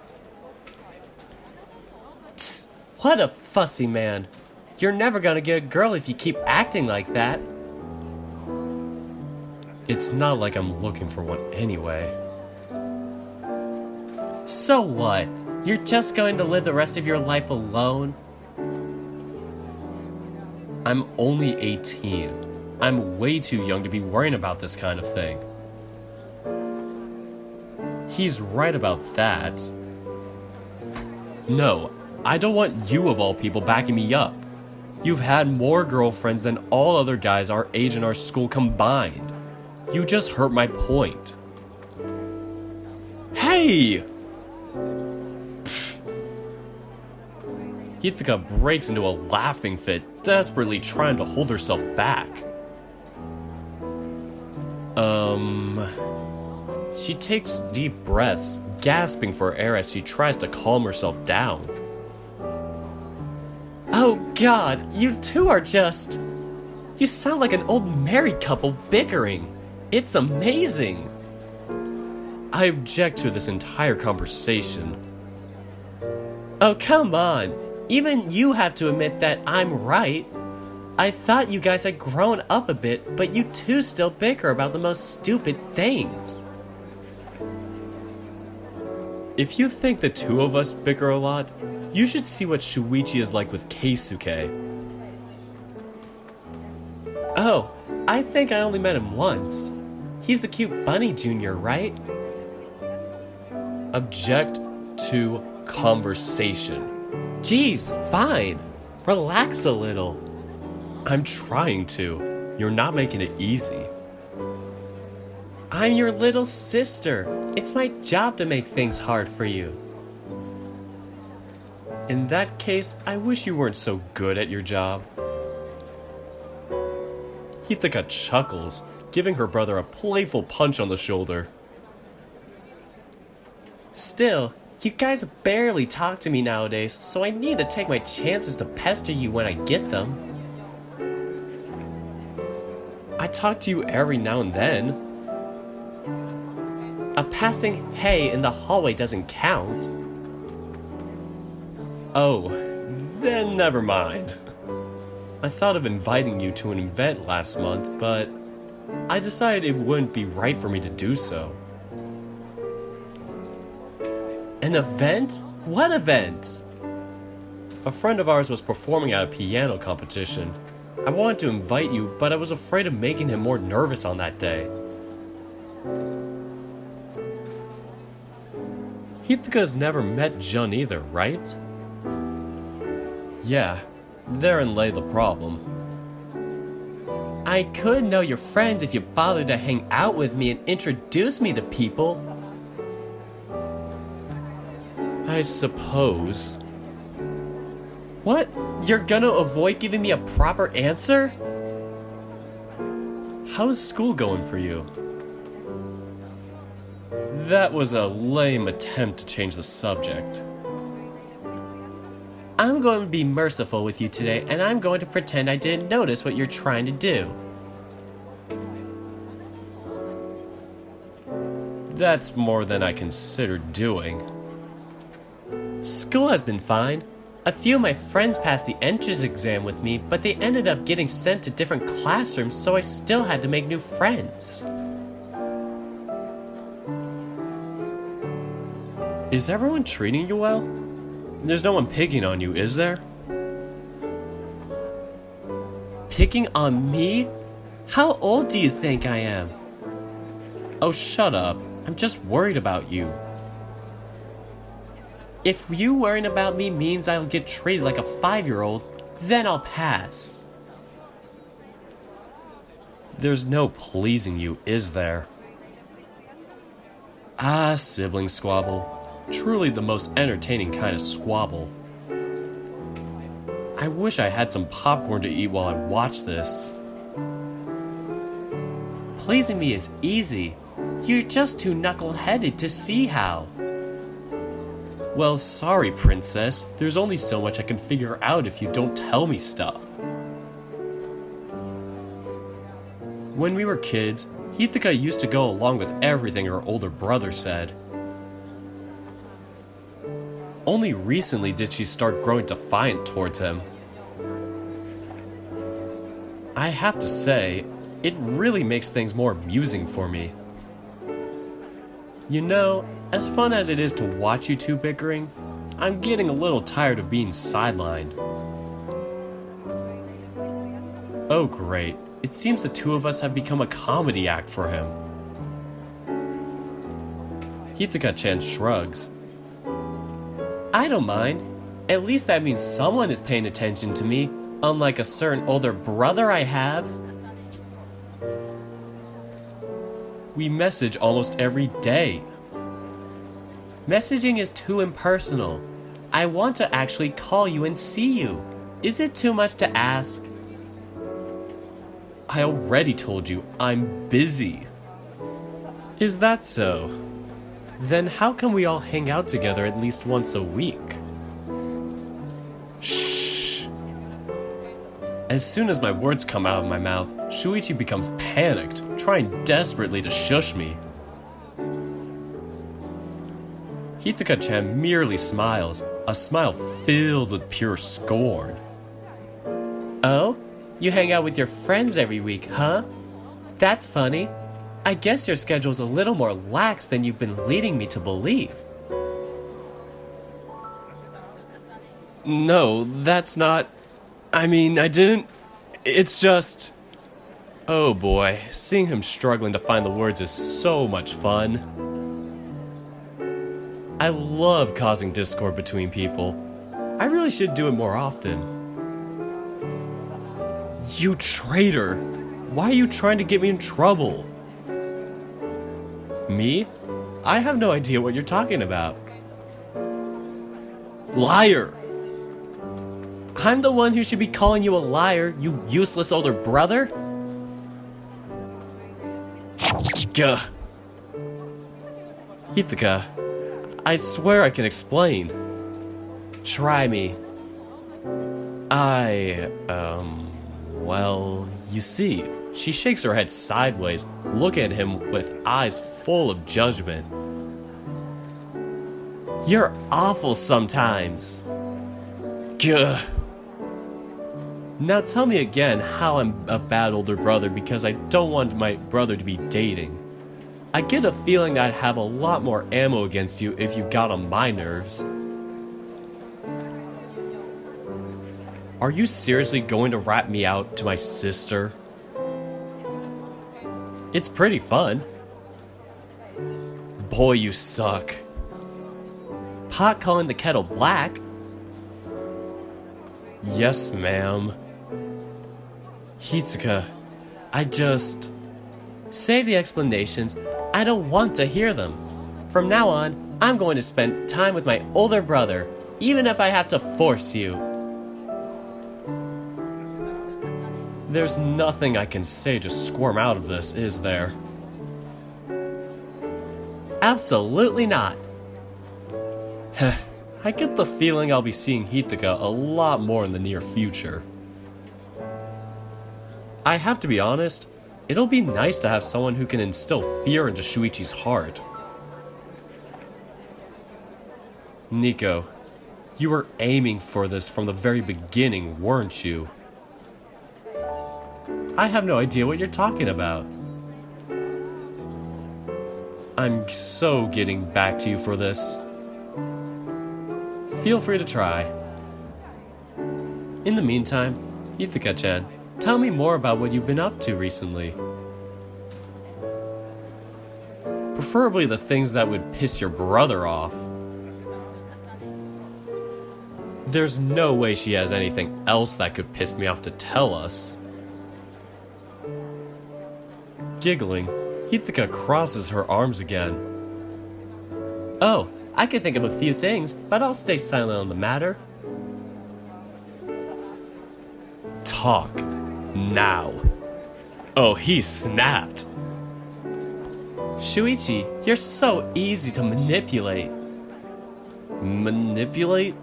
Tsk, what a fussy man. You're never gonna get a girl if you keep acting like that. It's not like I'm looking for one anyway. So what? You're just going to live the rest of your life alone? I'm only 18. I'm way too young to be worrying about this kind of thing. He's right about that. No, I don't want you of all people backing me up. You've had more girlfriends than all other guys our age in our school combined. You just hurt my point. Hey! Hithaka breaks into a laughing fit, desperately trying to hold herself back. She takes deep breaths, gasping for air as she tries to calm herself down. Oh God, you two are just... You sound like an old married couple bickering. It's amazing. I object to this entire conversation. Oh, come on. Even you have to admit that I'm right. I thought you guys had grown up a bit, but you two still bicker about the most stupid things. If you think the two of us bicker a lot, you should see what Shoichi is like with Keisuke. Oh, I think I only met him once. He's the cute bunny junior, right? Object to conversation. Geez, fine. Relax a little. I'm trying to. You're not making it easy. I'm your little sister. It's my job to make things hard for you. In that case, I wish you weren't so good at your job. Hithaka chuckles, giving her brother a playful punch on the shoulder. Still, you guys barely talk to me nowadays, so I need to take my chances to pester you when I get them. I talk to you every now and then. A passing hey in the hallway doesn't count. Oh, then never mind. I thought of inviting you to an event last month, but I decided it wouldn't be right for me to do so. An event? What event? A friend of ours was performing at a piano competition. I wanted to invite you, but I was afraid of making him more nervous on that day. Hithaka's never met Jun either, right? Yeah, therein lay the problem. I could know your friends if you bothered to hang out with me and introduce me to people. I suppose. What? You're gonna avoid giving me a proper answer? How's school going for you? That was a lame attempt to change the subject. I'm going to be merciful with you today, and I'm going to pretend I didn't notice what you're trying to do. That's more than I considered doing. School has been fine. A few of my friends passed the entrance exam with me, but they ended up getting sent to different classrooms, so I still had to make new friends. Is everyone treating you well? There's no one picking on you, is there? Picking on me? How old do you think I am? Oh, shut up. I'm just worried about you. If you worrying about me means I'll get treated like a 5-year-old, then I'll pass. There's no pleasing you, is there? Ah, sibling squabble. Truly the most entertaining kind of squabble. I wish I had some popcorn to eat while I watch this. pleasing me is easy. You're just too knuckle-headed to see how. Well, sorry, princess. There's only so much I can figure out if you don't tell me stuff. When we were kids, Hithaka used to go along with everything her older brother said. Only recently did she start growing defiant towards him. I have to say, it really makes things more amusing for me. You know, as fun as it is to watch you two bickering, I'm getting a little tired of being sidelined. Oh great, it seems the two of us have become a comedy act for him. Hithaka-chan shrugs. I don't mind. At least that means someone is paying attention to me, unlike a certain older brother I have. We message almost every day. Messaging is too impersonal. I want to actually call you and see you. Is it too much to ask? I already told you I'm busy. Is that so? Then how come we all hang out together at least once a week? Shh! As soon as my words come out of my mouth, Shoichi becomes panicked, trying desperately to shush me. Hithaka-chan merely smiles, a smile filled with pure scorn. Oh? You hang out with your friends every week, huh? That's funny. I guess your schedule's a little more lax than you've been leading me to believe. No, that's not... I didn't... It's just... Oh boy, seeing him struggling to find the words is so much fun. I love causing discord between people. I really should do it more often. You traitor! Why are you trying to get me in trouble? Me? I have no idea what you're talking about. Liar! I'm the one who should be calling you a liar, you useless older brother? Gah. Hithaka, I swear I can explain. Try me. Well, you see, she shakes her head sideways, looking at him with eyes full of judgment. You're awful sometimes. Gah. Now tell me again how I'm a bad older brother because I don't want my brother to be dating. I get a feeling that I'd have a lot more ammo against you if you got on my nerves. Are you seriously going to rat me out to my sister? It's pretty fun. Boy, you suck. Pot calling the kettle black? Yes, ma'am. Hithaka, Save the explanations. I don't want to hear them. From now on, I'm going to spend time with my older brother, even if I have to force you. There's nothing I can say to squirm out of this, is there? Absolutely not. I get the feeling I'll be seeing Hithaka a lot more in the near future. I have to be honest, it'll be nice to have someone who can instill fear into Shoichi's heart. Nico, you were aiming for this from the very beginning, weren't you? I have no idea what you're talking about. I'm so getting back to you for this. Feel free to try. In the meantime, Hithaka-chan, tell me more about what you've been up to recently. Preferably the things that would piss your brother off. There's no way she has anything else that could piss me off to tell us. Giggling, Hithaka crosses her arms again. Oh, I can think of a few things, but I'll stay silent on the matter. Talk. Now. Oh, he snapped. Shoichi, you're so easy to manipulate. Manipulate?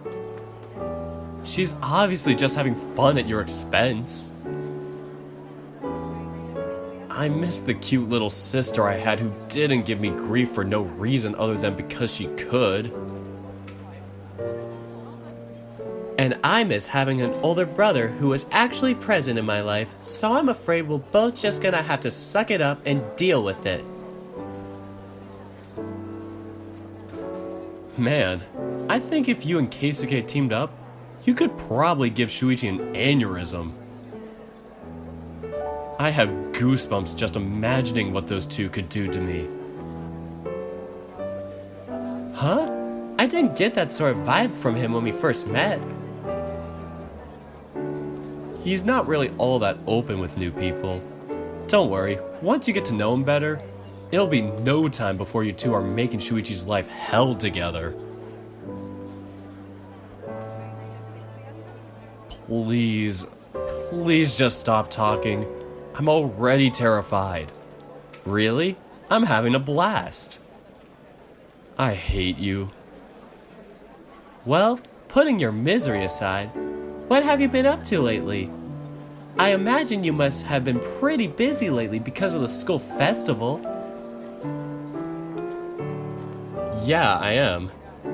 She's obviously just having fun at your expense. I miss the cute little sister I had who didn't give me grief for no reason other than because she could. And I miss having an older brother who was actually present in my life, so I'm afraid we're both just gonna have to suck it up and deal with it. Man, I think if you and Keisuke teamed up, you could probably give Shoichi an aneurysm. I have goosebumps just imagining what those two could do to me. Huh? I didn't get that sort of vibe from him when we first met. He's not really all that open with new people. Don't worry, once you get to know him better, it'll be no time before you two are making Shuichi's life hell together. Please just stop talking. I'm already terrified. Really? I'm having a blast. I hate you. Well, putting your misery aside, what have you been up to lately? I imagine you must have been pretty busy lately because of the school festival. Yeah, I am.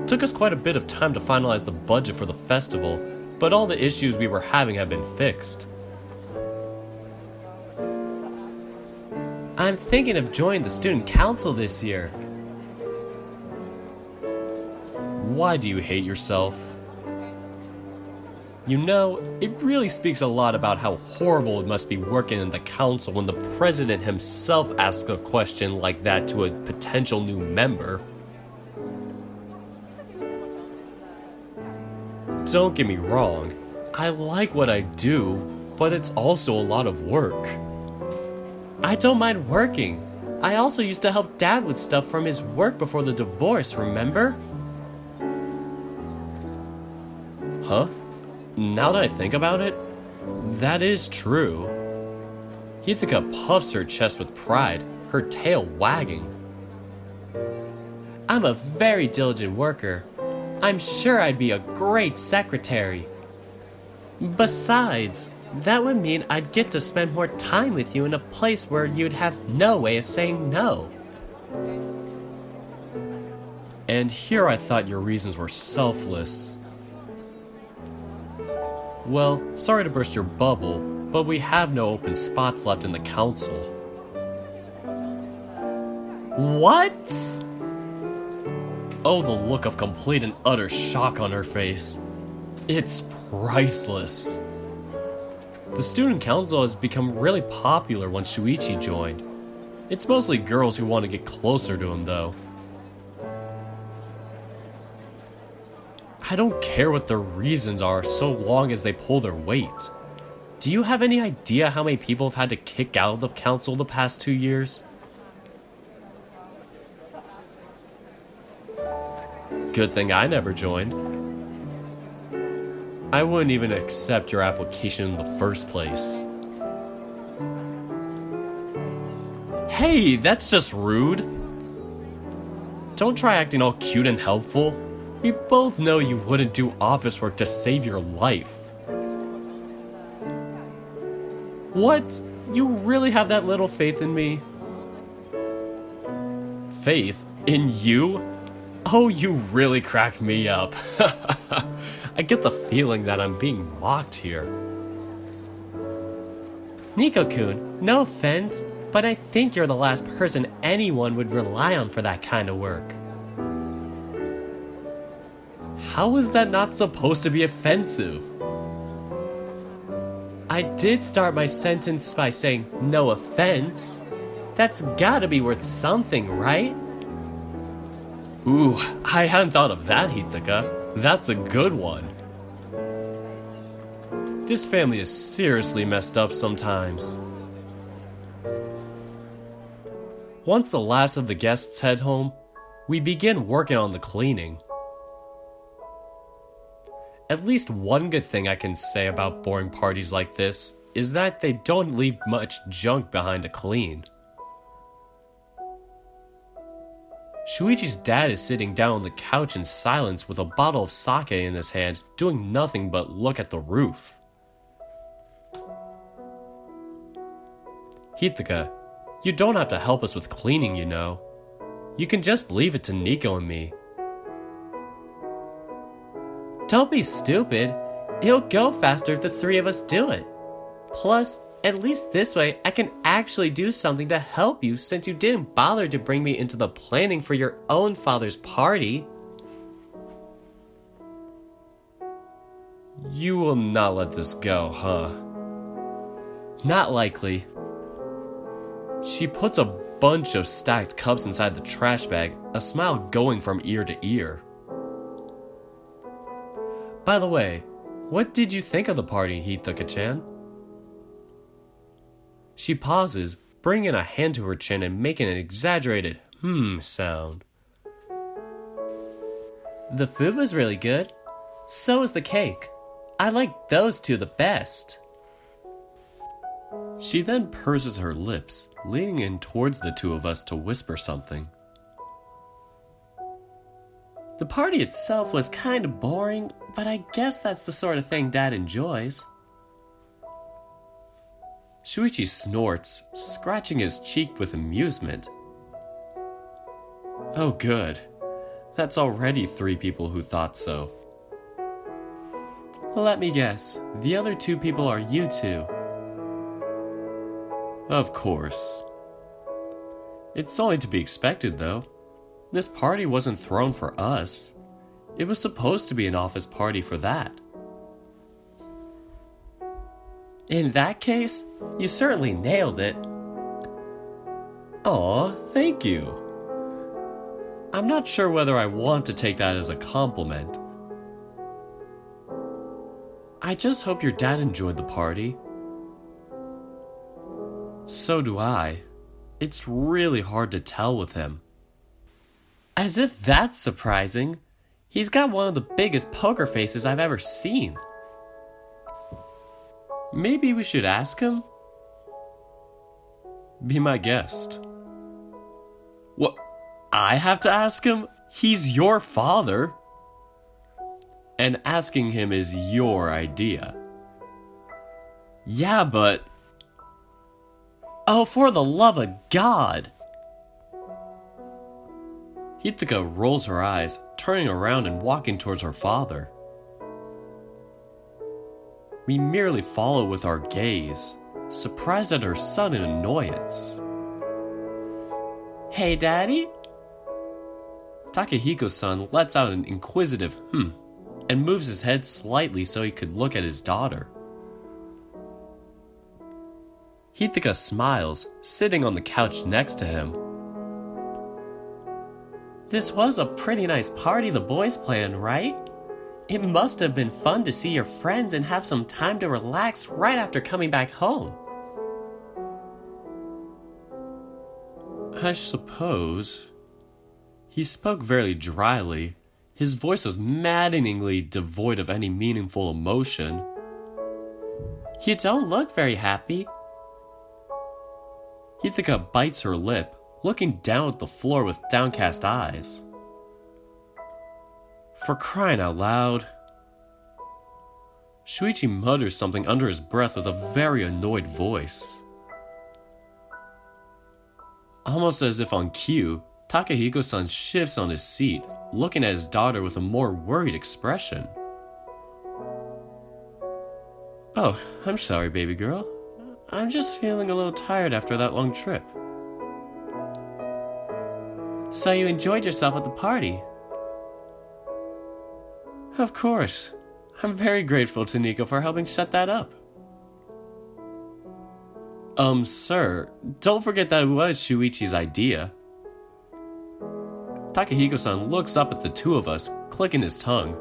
Took us quite a bit of time to finalize the budget for the festival, but all the issues we were having have been fixed. I'm thinking of joining the student council this year. Why do you hate yourself? You know, it really speaks a lot about how horrible it must be working in the council when the president himself asks a question like that to a potential new member. Don't get me wrong, I like what I do, but it's also a lot of work. I don't mind working. I also used to help Dad with stuff from his work before the divorce, remember? Huh? Now that I think about it, that is true. Hithaka puffs her chest with pride, her tail wagging. I'm a very diligent worker. I'm sure I'd be a great secretary. Besides, that would mean I'd get to spend more time with you in a place where you'd have no way of saying no. And here I thought your reasons were selfless. Well, sorry to burst your bubble, but we have no open spots left in the council. What? Oh, the look of complete and utter shock on her face. It's priceless. The student council has become really popular once Shoichi joined. It's mostly girls who want to get closer to him, though. I don't care what their reasons are so long as they pull their weight. Do you have any idea how many people have had to kick out of the council the past 2 years? Good thing I never joined. I wouldn't even accept your application in the first place. Hey, that's just rude. Don't try acting all cute and helpful. We both know you wouldn't do office work to save your life. What? You really have that little faith in me? Faith? In you? Oh, you really cracked me up. I get the feeling that I'm being mocked here. Nico-kun, no offense, but I think you're the last person anyone would rely on for that kind of work. How is that not supposed to be offensive? I did start my sentence by saying no offense. That's gotta be worth something, right? Ooh, I hadn't thought of that, Hithaka. That's a good one. This family is seriously messed up sometimes. Once the last of the guests head home, we begin working on the cleaning. At least one good thing I can say about boring parties like this is that they don't leave much junk behind to clean. Shuichi's dad is sitting down on the couch in silence with a bottle of sake in his hand, doing nothing but look at the roof. Hitaka, you don't have to help us with cleaning, you know. You can just leave it to Nico and me. Don't be stupid. It'll go faster if the three of us do it. Plus, at least this way, I can actually do something to help you since you didn't bother to bring me into the planning for your own father's party. You will not let this go, huh? Not likely. She puts a bunch of stacked cups inside the trash bag, a smile going from ear to ear. By the way, what did you think of the party, Hitaka-chan? She pauses, bringing a hand to her chin and making an exaggerated sound. The food was really good. So was the cake. I liked those two the best. She then purses her lips, leaning in towards the two of us to whisper something. The party itself was kind of boring, but I guess that's the sort of thing Dad enjoys. Shoichi snorts, scratching his cheek with amusement. Oh good. That's already 3 people who thought so. Let me guess, the other 2 people are you two. Of course. It's only to be expected, though. This party wasn't thrown for us. It was supposed to be an office party for that. In that case, you certainly nailed it. Aw, thank you. I'm not sure whether I want to take that as a compliment. I just hope your dad enjoyed the party. So do I. It's really hard to tell with him. As if that's surprising. He's got one of the biggest poker faces I've ever seen. Maybe we should ask him? Be my guest. What? I have to ask him? He's your father. And asking him is your idea. Yeah, but... Oh, for the love of God! Hitaka rolls her eyes, turning around and walking towards her father. We merely follow with our gaze, surprised at her sudden annoyance. Hey, Daddy? Takahiko-san lets out an inquisitive and moves his head slightly so he could look at his daughter. Hitaka smiles, sitting on the couch next to him. This was a pretty nice party the boys planned, right? It must have been fun to see your friends and have some time to relax right after coming back home. I suppose. He spoke very dryly. His voice was maddeningly devoid of any meaningful emotion. You don't look very happy. Hitaka bites her lip, looking down at the floor with downcast eyes. For crying out loud. Shoichi mutters something under his breath with a very annoyed voice. Almost as if on cue, Takahiko-san shifts on his seat, looking at his daughter with a more worried expression. Oh, I'm sorry, baby girl. I'm just feeling a little tired after that long trip. So you enjoyed yourself at the party? Of course. I'm very grateful to Nico for helping set that up. Sir, don't forget that it was Shuichi's idea. Takahiko-san looks up at the two of us, clicking his tongue.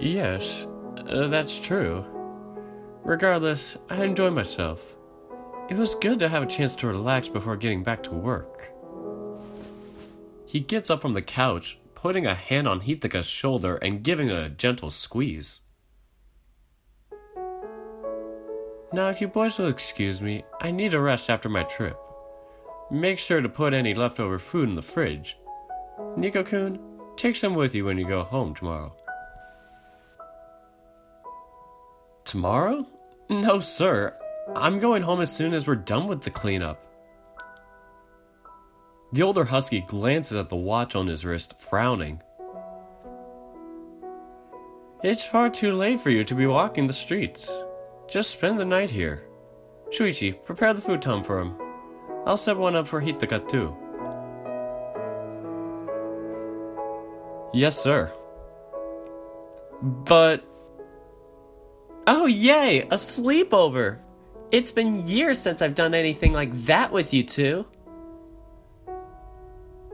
Yes, that's true. Regardless, I enjoyed myself. It was good to have a chance to relax before getting back to work. He gets up from the couch, putting a hand on Hitaka's shoulder and giving it a gentle squeeze. Now, if you boys will excuse me, I need a rest after my trip. Make sure to put any leftover food in the fridge. Nico-kun, take some with you when you go home tomorrow. Tomorrow? No, sir. I'm going home as soon as we're done with the cleanup. The older husky glances at the watch on his wrist, frowning. It's far too late for you to be walking the streets. Just spend the night here. Shoichi, prepare the futon for him. I'll set one up for Hitaka too. Yes, sir. But... Oh, yay! A sleepover! It's been years since I've done anything like that with you two.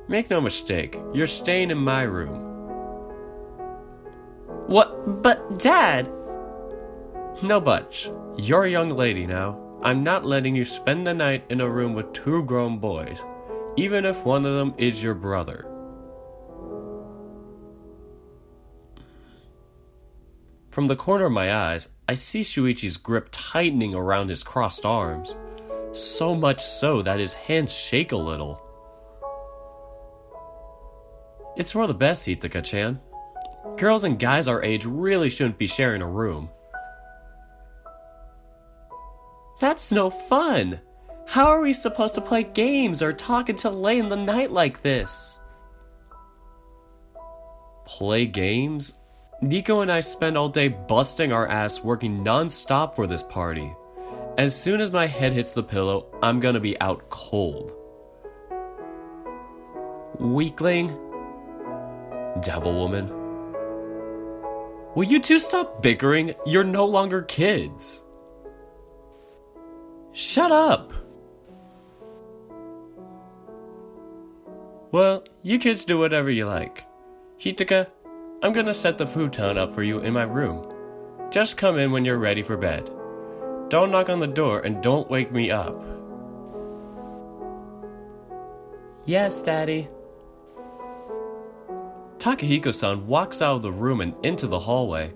Make no mistake, you're staying in my room. What? But, Dad! No buts. You're a young lady now. I'm not letting you spend the night in a room with two grown boys, even if one of them is your brother. From the corner of my eyes, I see Shoichi's grip tightening around his crossed arms, so much so that his hands shake a little. It's for the best, Hitaka-chan. Girls and guys our age really shouldn't be sharing a room. That's no fun! How are we supposed to play games or talk until late in the night like this? Play games? Nico and I spend all day busting our ass working non-stop for this party. As soon as my head hits the pillow, I'm gonna be out cold. Weakling? Devil woman. Will you two stop bickering? You're no longer kids. Shut up! Well, you kids do whatever you like. Hitaka, I'm gonna set the futon up for you in my room. Just come in when you're ready for bed. Don't knock on the door and don't wake me up. Yes, Daddy. Takahiko-san walks out of the room and into the hallway.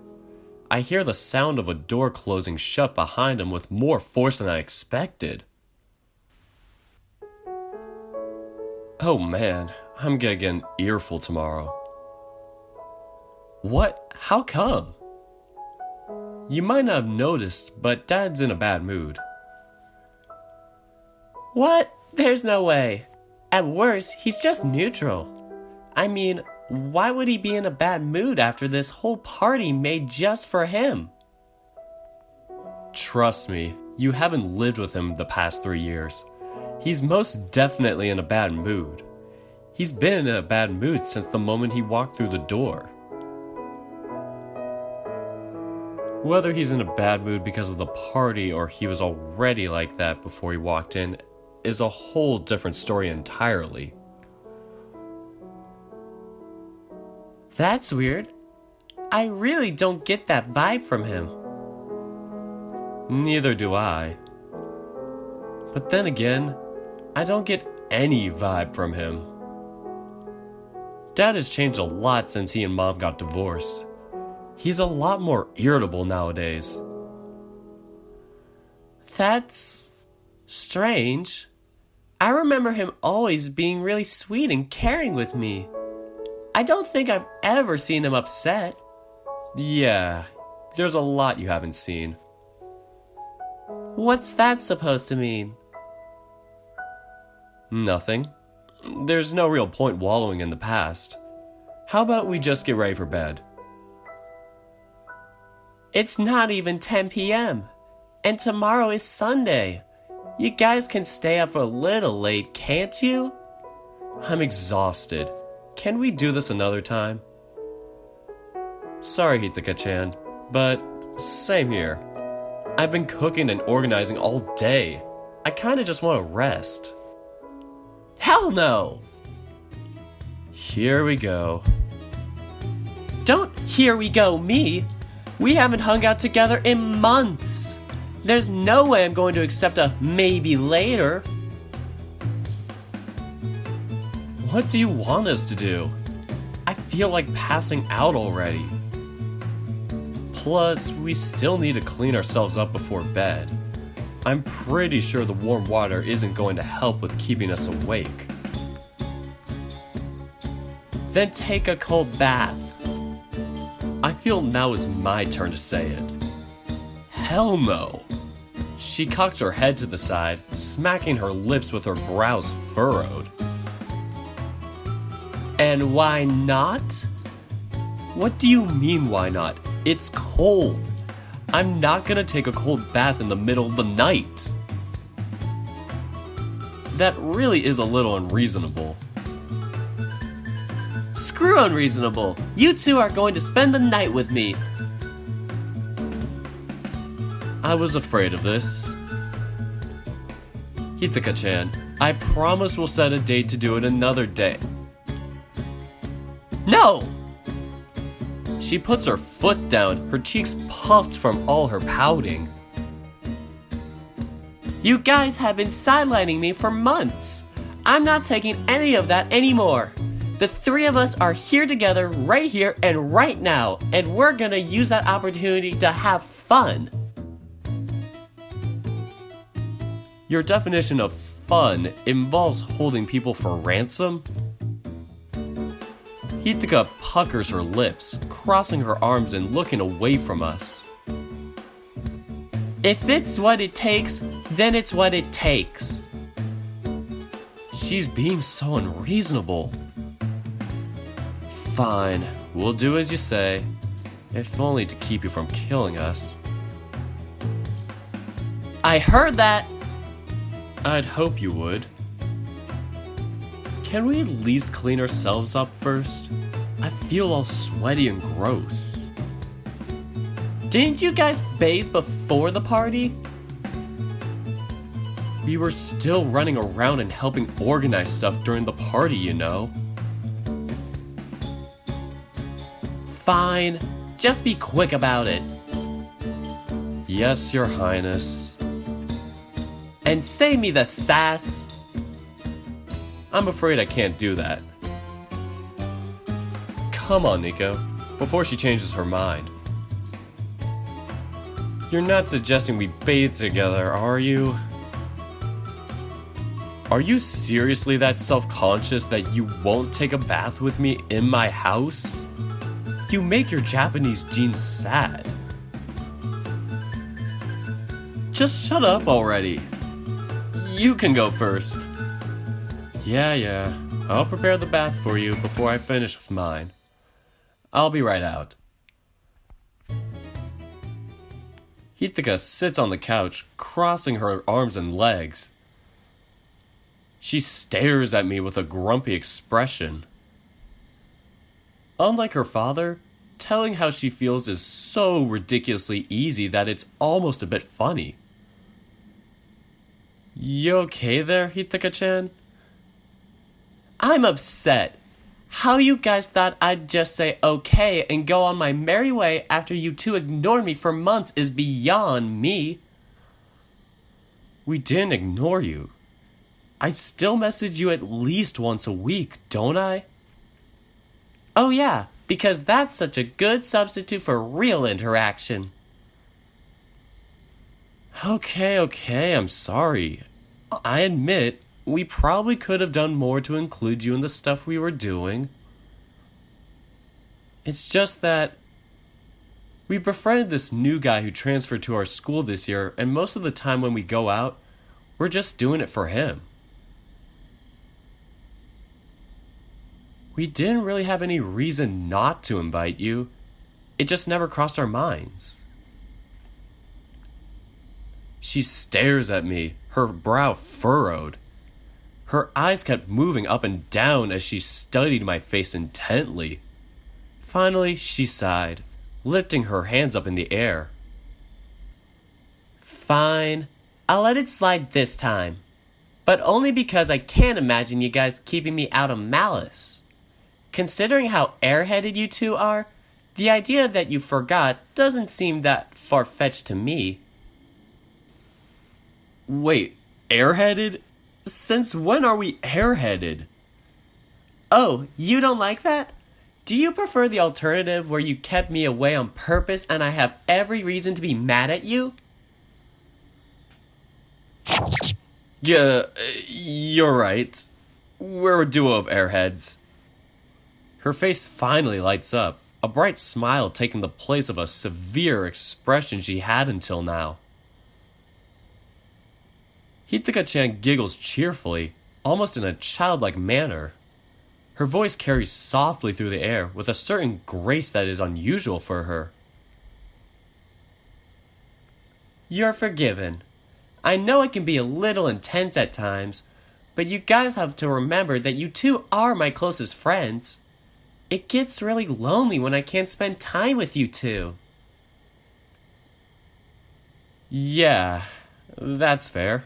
I hear the sound of a door closing shut behind him with more force than I expected. Oh man, I'm gonna get an earful tomorrow. What? How come? You might not have noticed, but Dad's in a bad mood. What? There's no way. At worst, he's just neutral. I mean, why would he be in a bad mood after this whole party made just for him? Trust me, you haven't lived with him the past 3 years. He's most definitely in a bad mood. He's been in a bad mood since the moment he walked through the door. Whether he's in a bad mood because of the party or he was already like that before he walked in is a whole different story entirely. That's weird. I really don't get that vibe from him. Neither do I. But then again, I don't get any vibe from him. Dad has changed a lot since he and Mom got divorced. He's a lot more irritable nowadays. That's strange. I remember him always being really sweet and caring with me. I don't think I've ever seen him upset. Yeah, there's a lot you haven't seen. What's that supposed to mean? Nothing. There's no real point wallowing in the past. How about we just get ready for bed? It's not even 10 p.m. And tomorrow is Sunday. You guys can stay up a little late, can't you? I'm exhausted. Can we do this another time? Sorry, Hitaka-chan, but same here. I've been cooking and organizing all day. I kinda just want to rest. Hell no! Here we go. Don't here we go me! We haven't hung out together in months! There's no way I'm going to accept a maybe later. What do you want us to do? I feel like passing out already. Plus, we still need to clean ourselves up before bed. I'm pretty sure the warm water isn't going to help with keeping us awake. Then take a cold bath. I feel now is my turn to say it. Hell no. She cocked her head to the side, smacking her lips with her brows furrowed. And why not? What do you mean why not? It's cold. I'm not gonna take a cold bath in the middle of the night. That really is a little unreasonable. Screw unreasonable. You two are going to spend the night with me. I was afraid of this. Hithaka-chan, I promise we'll set a date to do it another day. No! She puts her foot down, her cheeks puffed from all her pouting. You guys have been sidelining me for months. I'm not taking any of that anymore. The three of us are here together right here and right now, and we're gonna use that opportunity to have fun. Your definition of fun involves holding people for ransom? Hithaka puckers her lips, crossing her arms and looking away from us. If it's what it takes, then it's what it takes. She's being so unreasonable. Fine, we'll do as you say, if only to keep you from killing us. I heard that! I'd hope you would. Can we at least clean ourselves up first? I feel all sweaty and gross. Didn't you guys bathe before the party? We were still running around and helping organize stuff during the party, you know. Fine, just be quick about it. Yes, Your Highness. And save me the sass. I'm afraid I can't do that. Come on, Nico, before she changes her mind. You're not suggesting we bathe together, are you? Are you seriously that self-conscious that you won't take a bath with me in my house? You make your Japanese jeans sad. Just shut up already. You can go first. Yeah, I'll prepare the bath for you before I finish with mine. I'll be right out. Hithaka sits on the couch, crossing her arms and legs. She stares at me with a grumpy expression. Unlike her father, telling how she feels is so ridiculously easy that it's almost a bit funny. You okay there, Hithaka-chan? I'm upset. How you guys thought I'd just say okay and go on my merry way after you two ignored me for months is beyond me. We didn't ignore you. I still message you at least once a week, don't I? Oh yeah, because that's such a good substitute for real interaction. Okay, I'm sorry. I admit, we probably could have done more to include you in the stuff we were doing. It's just that we befriended this new guy who transferred to our school this year, and most of the time when we go out, we're just doing it for him. We didn't really have any reason not to invite you. It just never crossed our minds. She stares at me, her brow furrowed. Her eyes kept moving up and down as she studied my face intently. Finally, she sighed, lifting her hands up in the air. Fine, I'll let it slide this time. But only because I can't imagine you guys keeping me out of malice. Considering how airheaded you two are, the idea that you forgot doesn't seem that far-fetched to me. Wait, airheaded? Since when are we airheaded? Oh, you don't like that? Do you prefer the alternative where you kept me away on purpose and I have every reason to be mad at you? Yeah, you're right. We're a duo of airheads. Her face finally lights up, a bright smile taking the place of a severe expression she had until now. Hitaka-chan giggles cheerfully, almost in a childlike manner. Her voice carries softly through the air with a certain grace that is unusual for her. You're forgiven. I know it can be a little intense at times, but you guys have to remember that you two are my closest friends. It gets really lonely when I can't spend time with you two. Yeah, that's fair.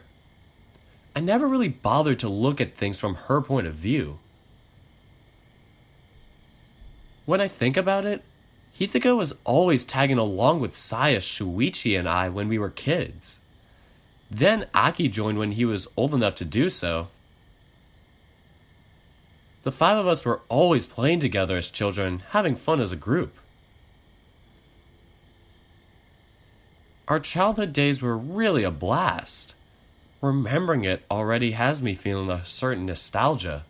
I never really bothered to look at things from her point of view. When I think about it, Hitaka was always tagging along with Saya, Shoichi, and I when we were kids. Then Aki joined when he was old enough to do so. The five of us were always playing together as children, having fun as a group. Our childhood days were really a blast. Remembering it already has me feeling a certain nostalgia.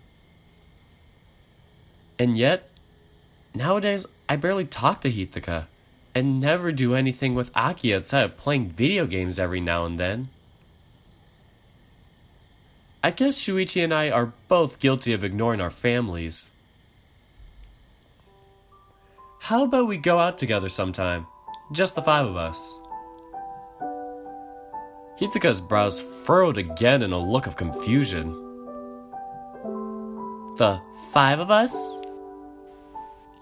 And yet, nowadays I barely talk to Hitaka, and never do anything with Aki outside of playing video games every now and then. I guess Shoichi and I are both guilty of ignoring our families. How about we go out together sometime? Just the five of us. Hitaka's brows furrowed again in a look of confusion. The five of us?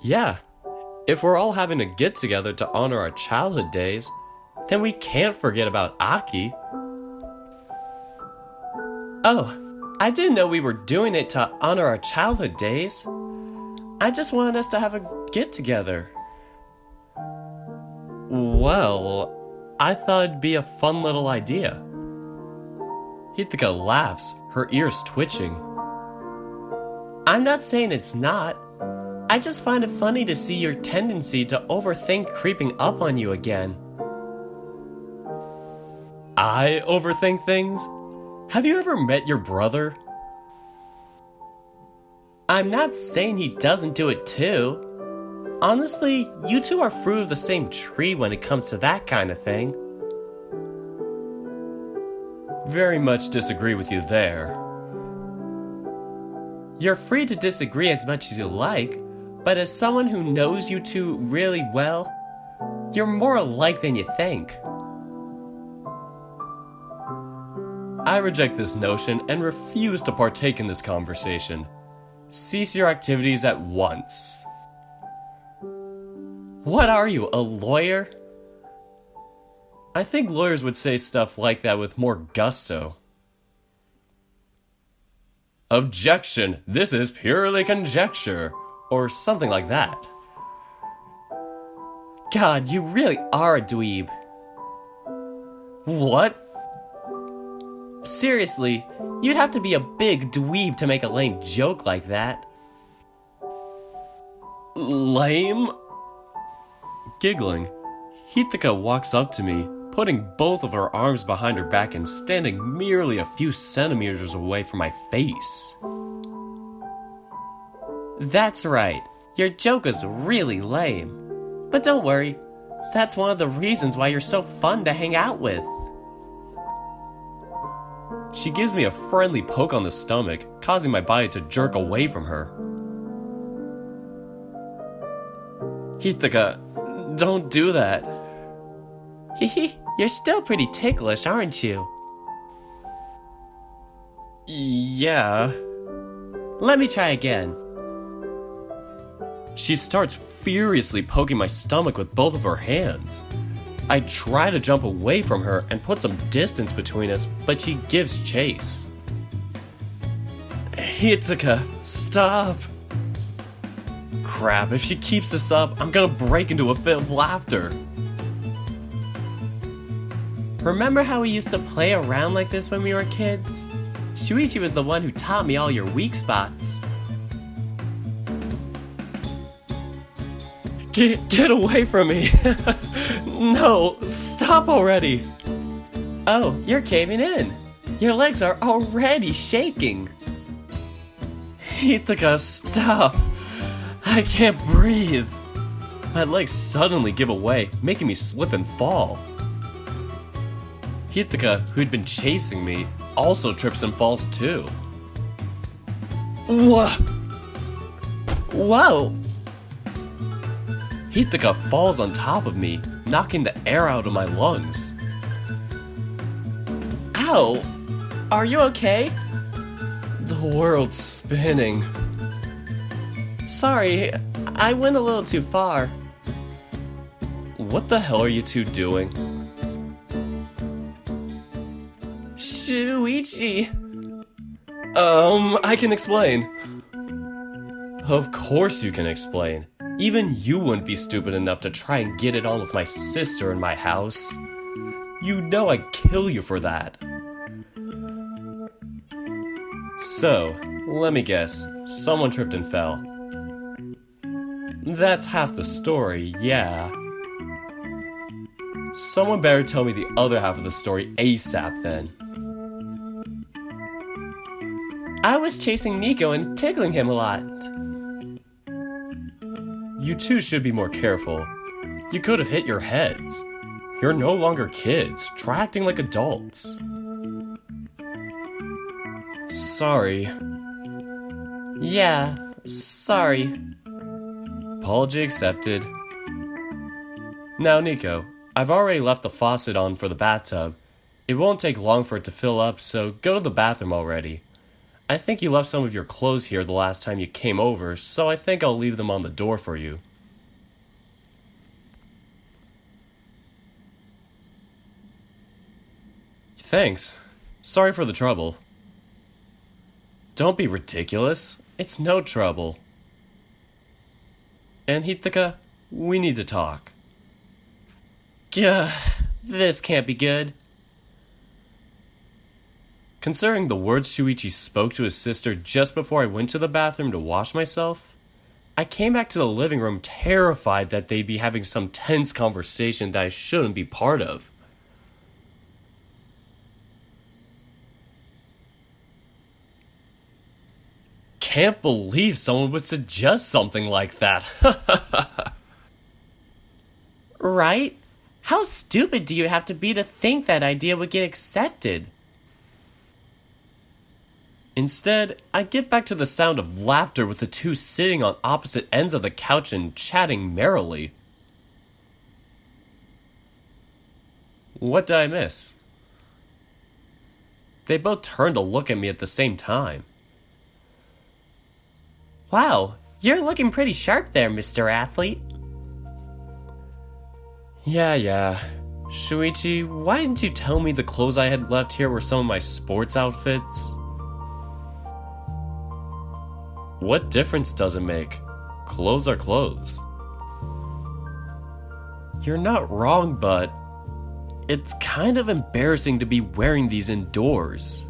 Yeah. If we're all having a get-together to honor our childhood days, then we can't forget about Aki. Oh, I didn't know we were doing it to honor our childhood days. I just wanted us to have a get-together. Well, I thought it'd be a fun little idea. Hitaka laughs, her ears twitching. I'm not saying it's not. I just find it funny to see your tendency to overthink creeping up on you again. I overthink things? Have you ever met your brother? I'm not saying he doesn't do it too. Honestly, you two are fruit of the same tree when it comes to that kind of thing. Very much disagree with you there. You're free to disagree as much as you like, but as someone who knows you two really well, you're more alike than you think. I reject this notion and refuse to partake in this conversation. Cease your activities at once. What are you, a lawyer? I think lawyers would say stuff like that with more gusto. Objection! This is purely conjecture. Or something like that. God, you really are a dweeb. What? Seriously, you'd have to be a big dweeb to make a lame joke like that. Lame? Giggling, Hitaka walks up to me, putting both of her arms behind her back and standing merely a few centimeters away from my face. That's right, your joke is really lame. But don't worry, that's one of the reasons why you're so fun to hang out with. She gives me a friendly poke on the stomach, causing my body to jerk away from her. Hitaka, don't do that. Hehe, you're still pretty ticklish, aren't you? Yeah. Let me try again. She starts furiously poking my stomach with both of her hands. I try to jump away from her and put some distance between us, but she gives chase. Hitaka, stop! Crap, if she keeps this up, I'm gonna break into a fit of laughter. Remember how we used to play around like this when we were kids? Shoichi was the one who taught me all your weak spots. Get away from me! No, stop already! Oh, you're caving in. Your legs are already shaking. Hitaka, stop. I can't breathe. My legs suddenly give away, making me slip and fall. Hitaka, who'd been chasing me, also trips and falls too. Whoa! Hitaka falls on top of me, knocking the air out of my lungs. Ow! Are you okay? The world's spinning. Sorry, I went a little too far. What the hell are you two doing? Shoichi! I can explain. Of course you can explain. Even you wouldn't be stupid enough to try and get it on with my sister in my house. You know I'd kill you for that. So, let me guess. Someone tripped and fell. That's half the story, yeah. Someone better tell me the other half of the story ASAP then. I was chasing Nico and tickling him a lot. You two should be more careful. You could have hit your heads. You're no longer kids. Try acting like adults. Sorry. Yeah, sorry. Apology accepted. Now, Nico, I've already left the faucet on for the bathtub. It won't take long for it to fill up, so go to the bathroom already. I think you left some of your clothes here the last time you came over, so I think I'll leave them on the door for you. Thanks. Sorry for the trouble. Don't be ridiculous. It's no trouble. And Hitaka, we need to talk. Gah, this can't be good. Considering the words Shoichi spoke to his sister just before I went to the bathroom to wash myself, I came back to the living room terrified that they'd be having some tense conversation that I shouldn't be part of. Can't believe someone would suggest something like that. Right? How stupid do you have to be to think that idea would get accepted? Instead, I get back to the sound of laughter with the two sitting on opposite ends of the couch and chatting merrily. What did I miss? They both turned to look at me at the same time. Wow, you're looking pretty sharp there, Mr. Athlete. Yeah. Shoichi, why didn't you tell me the clothes I had left here were some of my sports outfits? What difference does it make? Clothes are clothes. You're not wrong, but it's kind of embarrassing to be wearing these indoors.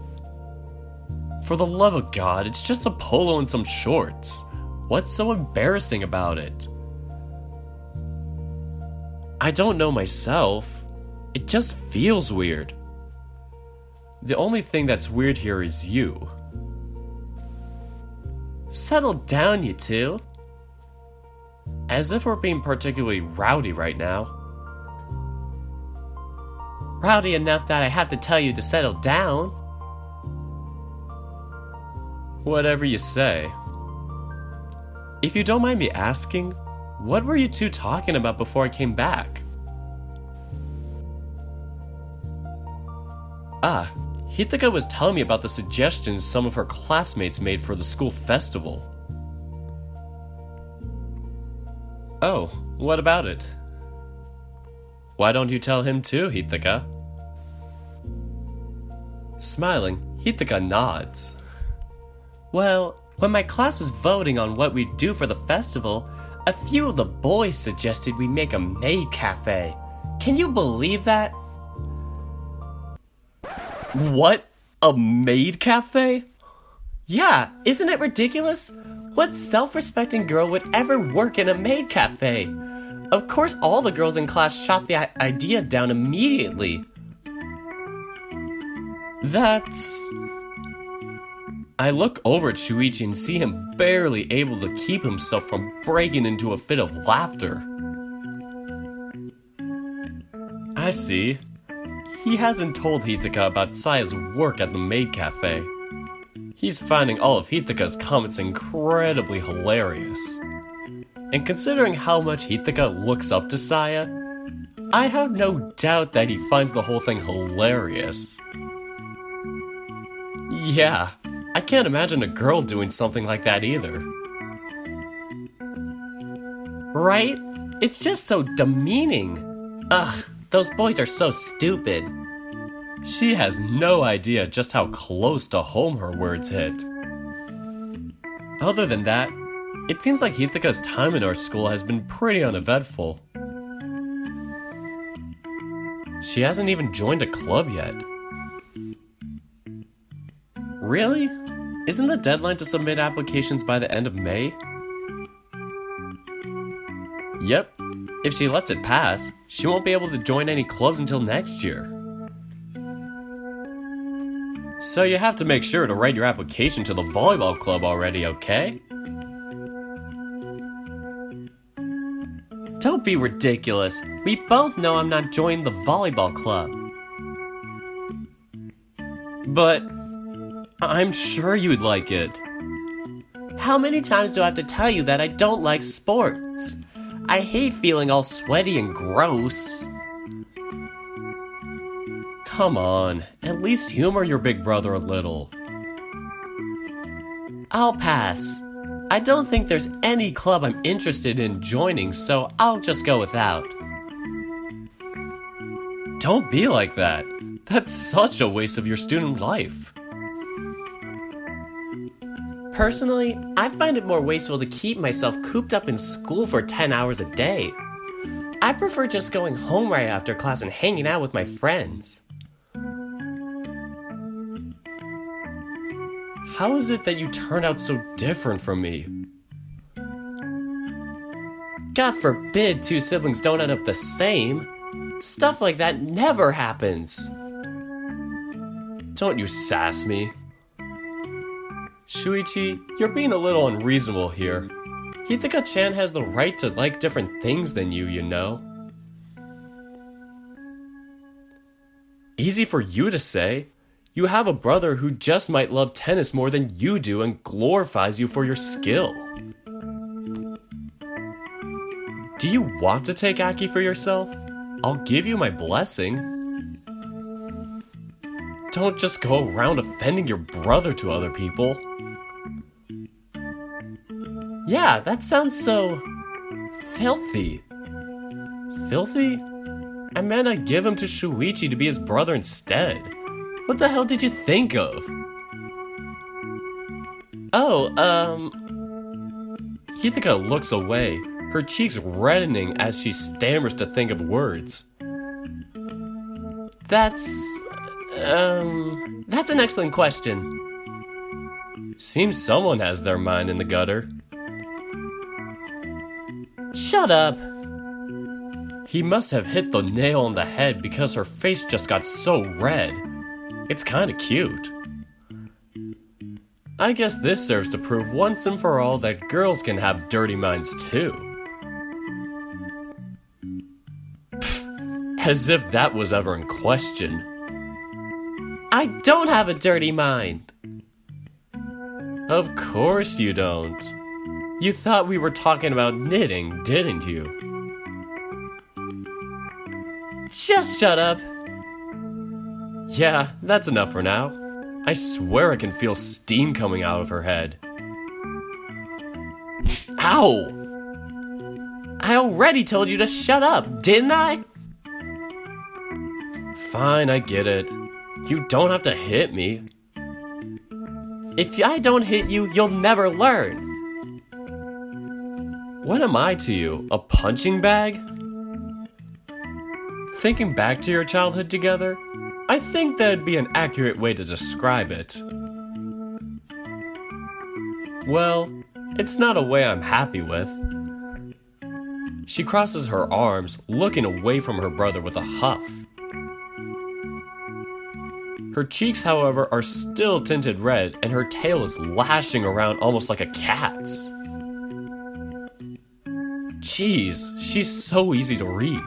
For the love of God, it's just a polo and some shorts. What's so embarrassing about it? I don't know myself. It just feels weird. The only thing that's weird here is you. Settle down, you two. As if we're being particularly rowdy right now. Rowdy enough that I have to tell you to settle down. Whatever you say. If you don't mind me asking, what were you two talking about before I came back? Hitaka was telling me about the suggestions some of her classmates made for the school festival. Oh, what about it? Why don't you tell him too, Hitaka? Smiling, Hitaka nods. Well, when my class was voting on what we'd do for the festival, a few of the boys suggested we make a maid cafe. Can you believe that? What? A maid cafe? Yeah, isn't it ridiculous? What self-respecting girl would ever work in a maid cafe? Of course, all the girls in class shot the idea down immediately. That's... I look over at Shoichi and see him barely able to keep himself from breaking into a fit of laughter. I see. He hasn't told Hithaka about Saya's work at the maid cafe. He's finding all of Hithaka's comments incredibly hilarious. And considering how much Hithaka looks up to Saya, I have no doubt that he finds the whole thing hilarious. Yeah, I can't imagine a girl doing something like that either. Right? It's just so demeaning. Ugh, those boys are so stupid. She has no idea just how close to home her words hit. Other than that, it seems like Hithaka's time in our school has been pretty uneventful. She hasn't even joined a club yet. Really? Isn't the deadline to submit applications by the end of May? Yep. If she lets it pass, she won't be able to join any clubs until next year. So you have to make sure to write your application to the volleyball club already, okay? Don't be ridiculous. We both know I'm not joining the volleyball club. But I'm sure you'd like it. How many times do I have to tell you that I don't like sports? I hate feeling all sweaty and gross. Come on, at least humor your big brother a little. I'll pass. I don't think there's any club I'm interested in joining, so I'll just go without. Don't be like that. That's such a waste of your student life. Personally, I find it more wasteful to keep myself cooped up in school for 10 hours a day. I prefer just going home right after class and hanging out with my friends. How is it that you turned out so different from me? God forbid two siblings don't end up the same. Stuff like that never happens. Don't you sass me. Shoichi, you're being a little unreasonable here. Hithaka-chan has the right to like different things than you know. Easy for you to say. You have a brother who just might love tennis more than you do and glorifies you for your skill. Do you want to take Aki for yourself? I'll give you my blessing. Don't just go around offending your brother to other people. Yeah, that sounds so... filthy. Filthy? I meant I'd give him to Shoichi to be his brother instead. What the hell did you think of? Oh, Hithaka looks away, her cheeks reddening as she stammers to think of words. That's an excellent question. Seems someone has their mind in the gutter. Shut up! He must have hit the nail on the head because her face just got so red. It's kinda cute. I guess this serves to prove once and for all that girls can have dirty minds too. Pfft, as if that was ever in question. I don't have a dirty mind! Of course you don't. You thought we were talking about knitting, didn't you? Just shut up! Yeah, that's enough for now. I swear I can feel steam coming out of her head. Ow! I already told you to shut up, didn't I? Fine, I get it. You don't have to hit me. If I don't hit you, you'll never learn. What am I to you, a punching bag? Thinking back to your childhood together, I think that'd be an accurate way to describe it. Well, it's not a way I'm happy with. She crosses her arms, looking away from her brother with a huff. Her cheeks, however, are still tinted red, and her tail is lashing around almost like a cat's. Jeez, she's so easy to read.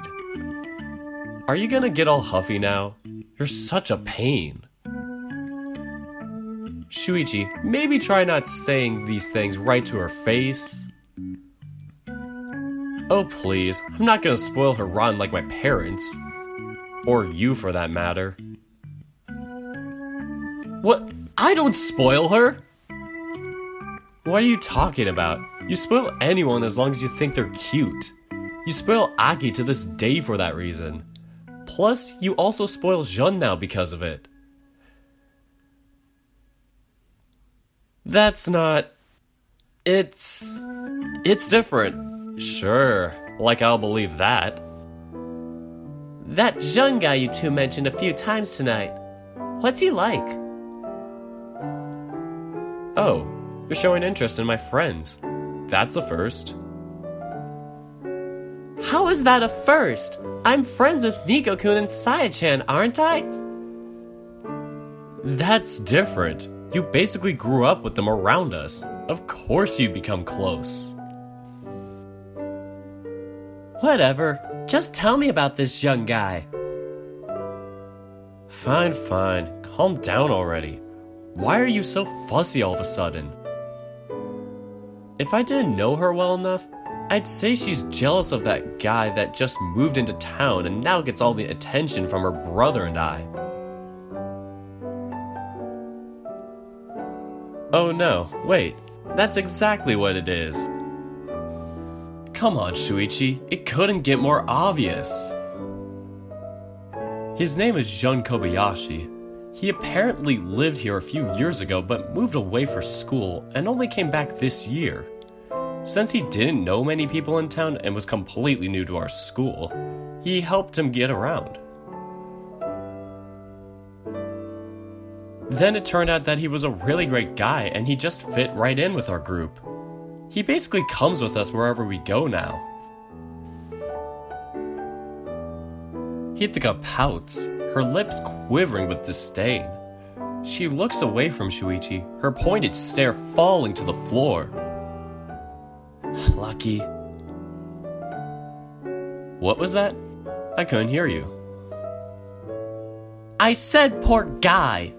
Are you gonna get all huffy now? You're such a pain. Shoichi, maybe try not saying these things right to her face. Oh please, I'm not gonna spoil her rotten like my parents. Or you for that matter. What? I don't spoil her? What are you talking about? You spoil anyone as long as you think they're cute. You spoil Aki to this day for that reason. Plus, you also spoil Jun now because of it. That's not... It's different. Sure, like I'll believe that. That Jun guy you two mentioned a few times tonight. What's he like? Oh, you're showing interest in my friends. That's a first. How is that a first? I'm friends with Nico-kun and Saya-chan, aren't I? That's different. You basically grew up with them around us. Of course you become close. Whatever. Just tell me about this young guy. Fine. Calm down already. Why are you so fussy all of a sudden? If I didn't know her well enough, I'd say she's jealous of that guy that just moved into town and now gets all the attention from her brother and I. Oh no, wait, that's exactly what it is. Come on, Shoichi, it couldn't get more obvious. His name is Jun Kobayashi. He apparently lived here a few years ago but moved away for school and only came back this year. Since he didn't know many people in town and was completely new to our school, he helped him get around. Then it turned out that he was a really great guy and he just fit right in with our group. He basically comes with us wherever we go now. Hithaka pouts, her lips quivering with disdain. She looks away from Shoichi, her pointed stare falling to the floor. Lucky. What was that? I couldn't hear you. I said poor guy.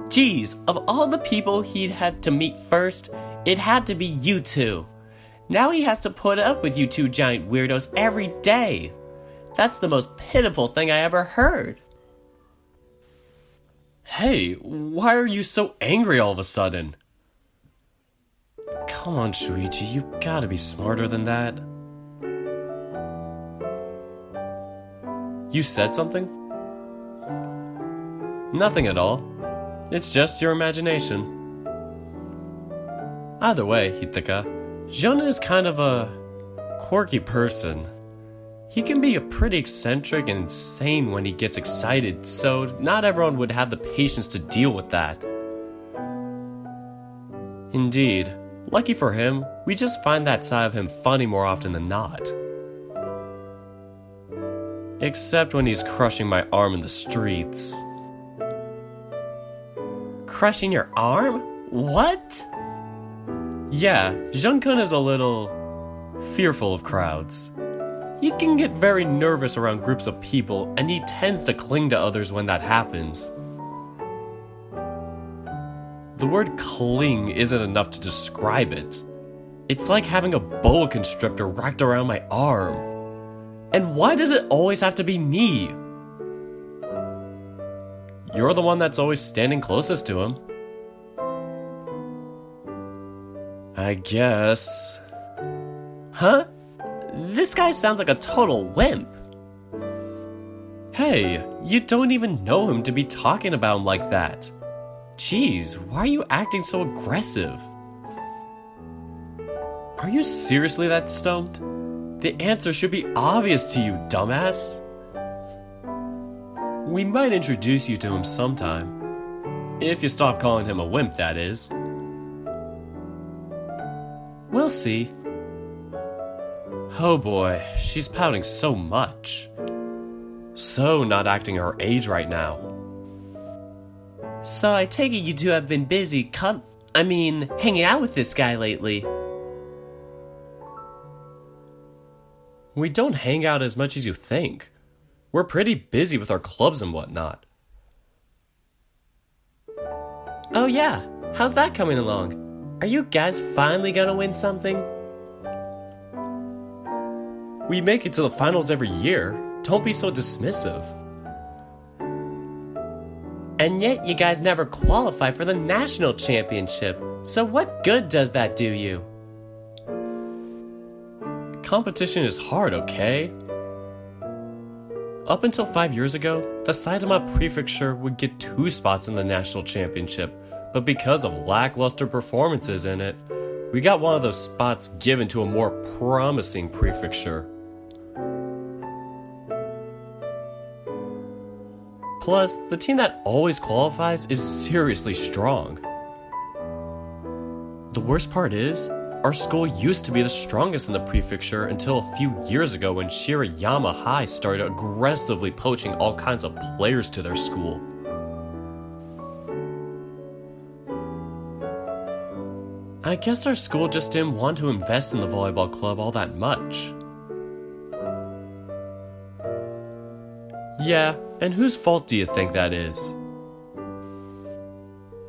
Geez, of all the people he'd have to meet first, it had to be you two. Now he has to put up with you two giant weirdos every day. That's the most pitiful thing I ever heard. Hey, why are you so angry all of a sudden? Come on, Shoichi, you've gotta be smarter than that. You said something? Nothing at all. It's just your imagination. Either way, Hithaka, Jun is kind of a quirky person. He can be pretty eccentric and insane when he gets excited, so not everyone would have the patience to deal with that. Indeed, lucky for him, we just find that side of him funny more often than not. Except when he's crushing my arm in the streets. Crushing your arm? What? Yeah, Jun-kun is a little fearful of crowds. He can get very nervous around groups of people, and he tends to cling to others when that happens. The word cling isn't enough to describe it. It's like having a boa constrictor wrapped around my arm. And why does it always have to be me? You're the one that's always standing closest to him. I guess. Huh? This guy sounds like a total wimp. Hey, you don't even know him to be talking about him like that. Jeez, why are you acting so aggressive? Are you seriously that stumped? The answer should be obvious to you, dumbass. We might introduce you to him sometime. If you stop calling him a wimp, that is. We'll see. Oh boy, she's pouting so much. So not acting her age right now. So I take it you two have been busy hanging out with this guy lately. We don't hang out as much as you think. We're pretty busy with our clubs and whatnot. Oh yeah, how's that coming along? Are you guys finally gonna win something? We make it to the finals every year. Don't be so dismissive. And yet you guys never qualify for the national championship. So what good does that do you? Competition is hard, okay? Up until 5 years ago, the Saitama Prefecture would get 2 spots in the national championship, but because of lackluster performances in it, we got one of those spots given to a more promising prefecture. Plus, the team that always qualifies is seriously strong. The worst part is, our school used to be the strongest in the prefecture until a few years ago when Shirayama High started aggressively poaching all kinds of players to their school. I guess our school just didn't want to invest in the volleyball club all that much. Yeah, and whose fault do you think that is?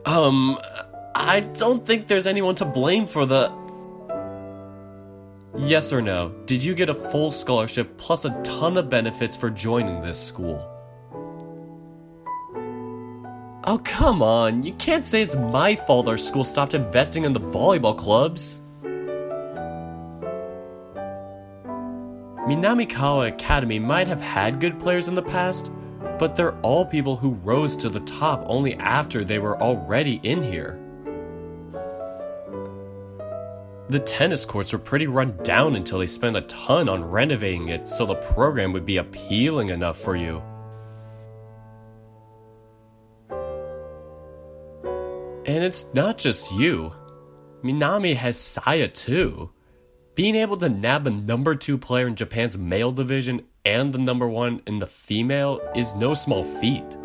I don't think there's anyone to blame for the... Yes or no, did you get a full scholarship plus a ton of benefits for joining this school? Oh, come on, you can't say it's my fault our school stopped investing in the volleyball clubs. Minamikawa Academy might have had good players in the past, but they're all people who rose to the top only after they were already in here. The tennis courts were pretty run down until they spent a ton on renovating it so the program would be appealing enough for you. And it's not just you. Minami has Saya too. Being able to nab the number 2 player in Japan's male division and the number 1 in the female is no small feat.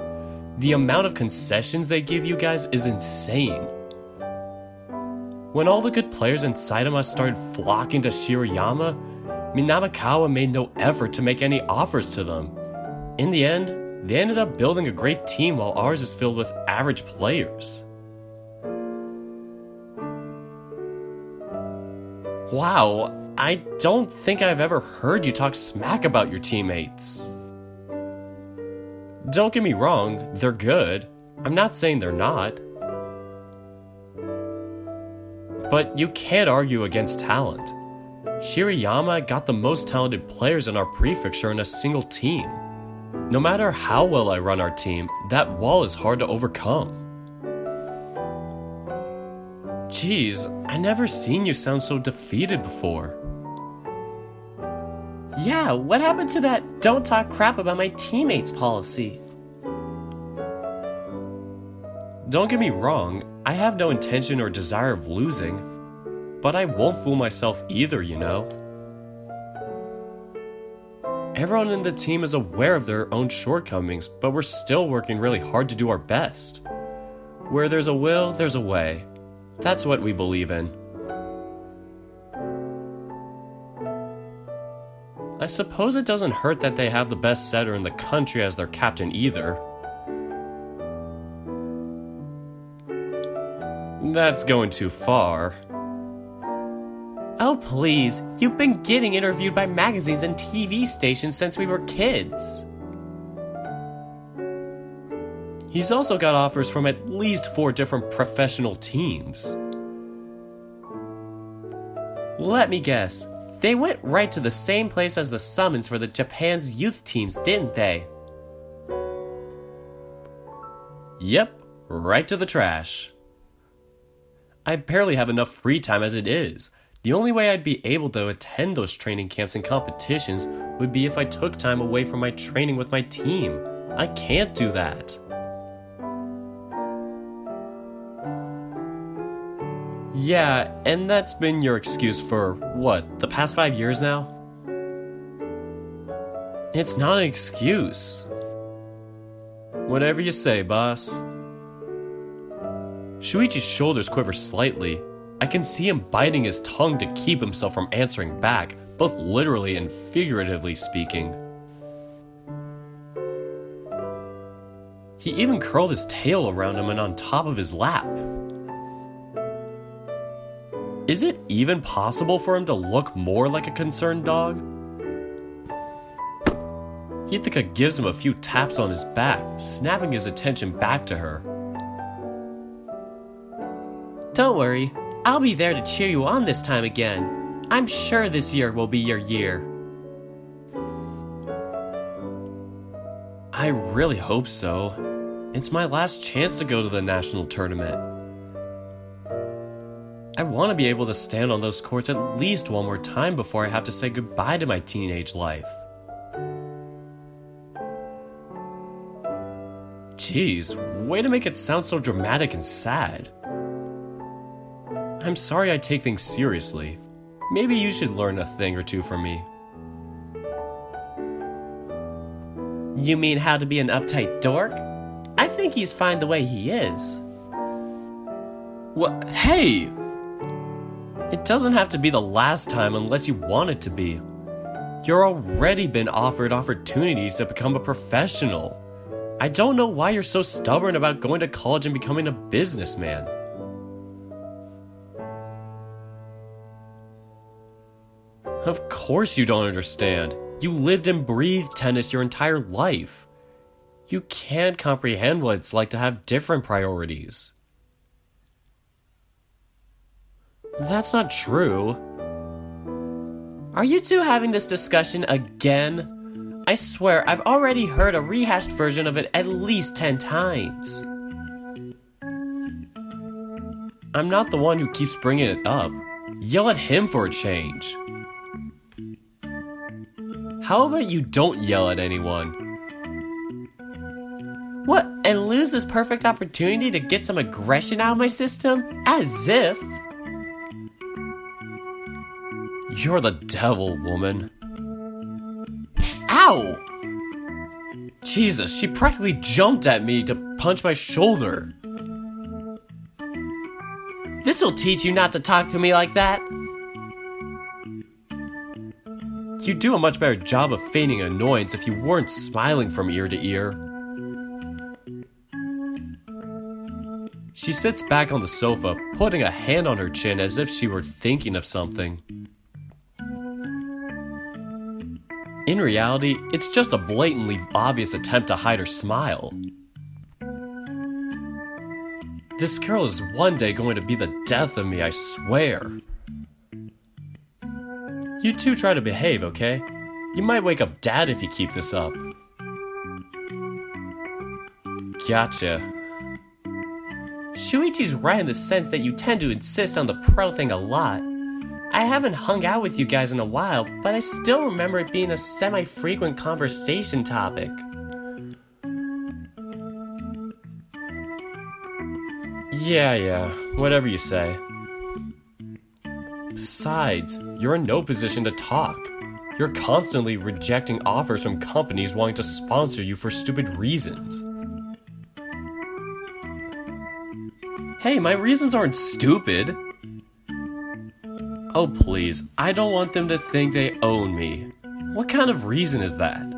The amount of concessions they give you guys is insane. When all the good players in Saitama started flocking to Shirayama, Minamikawa made no effort to make any offers to them. In the end, they ended up building a great team while ours is filled with average players. Wow, I don't think I've ever heard you talk smack about your teammates. Don't get me wrong, they're good. I'm not saying they're not. But you can't argue against talent. Shirayama got the most talented players in our prefecture in a single team. No matter how well I run our team, that wall is hard to overcome. Geez, I never seen you sound so defeated before. Yeah, what happened to that don't talk crap about my teammates policy? Don't get me wrong, I have no intention or desire of losing, but I won't fool myself either, you know. Everyone in the team is aware of their own shortcomings, but we're still working really hard to do our best. Where there's a will, there's a way. That's what we believe in. I suppose it doesn't hurt that they have the best setter in the country as their captain either. That's going too far. Oh please, you've been getting interviewed by magazines and TV stations since we were kids. He's also got offers from at least 4 different professional teams. Let me guess, they went right to the same place as the summons for the Japan's youth teams, didn't they? Yep, right to the trash. I barely have enough free time as it is. The only way I'd be able to attend those training camps and competitions would be if I took time away from my training with my team. I can't do that. Yeah, and that's been your excuse for, what, the past 5 years now? It's not an excuse. Whatever you say, boss. Shoichi's shoulders quiver slightly. I can see him biting his tongue to keep himself from answering back, both literally and figuratively speaking. He even curled his tail around him and on top of his lap. Is it even possible for him to look more like a concerned dog? Hithaka gives him a few taps on his back, snapping his attention back to her. Don't worry, I'll be there to cheer you on this time again. I'm sure this year will be your year. I really hope so. It's my last chance to go to the national tournament. I want to be able to stand on those courts at least one more time before I have to say goodbye to my teenage life. Jeez, way to make it sound so dramatic and sad. I'm sorry I take things seriously. Maybe you should learn a thing or two from me. You mean how to be an uptight dork? I think he's fine the way he is. What? Hey! It doesn't have to be the last time unless you want it to be. You're already been offered opportunities to become a professional. I don't know why you're so stubborn about going to college and becoming a businessman. Of course you don't understand. You lived and breathed tennis your entire life. You can't comprehend what it's like to have different priorities. That's not true. Are you two having this discussion again? I swear I've already heard a rehashed version of it at least 10 times. I'm not the one who keeps bringing it up. Yell at him for a change. How about you don't yell at anyone? What, and lose this perfect opportunity to get some aggression out of my system? As if. You're the devil, woman. Ow! Jesus, she practically jumped at me to punch my shoulder. This'll teach you not to talk to me like that. You'd do a much better job of feigning annoyance if you weren't smiling from ear to ear. She sits back on the sofa, putting a hand on her chin as if she were thinking of something. In reality, it's just a blatantly obvious attempt to hide her smile. This girl is one day going to be the death of me, I swear. You two try to behave, okay? You might wake up Dad if you keep this up. Gotcha. Shoichi's right in the sense that you tend to insist on the pro thing a lot. I haven't hung out with you guys in a while, but I still remember it being a semi-frequent conversation topic. Yeah, whatever you say. Besides, you're in no position to talk. You're constantly rejecting offers from companies wanting to sponsor you for stupid reasons. Hey, my reasons aren't stupid. Oh please, I don't want them to think they own me. What kind of reason is that?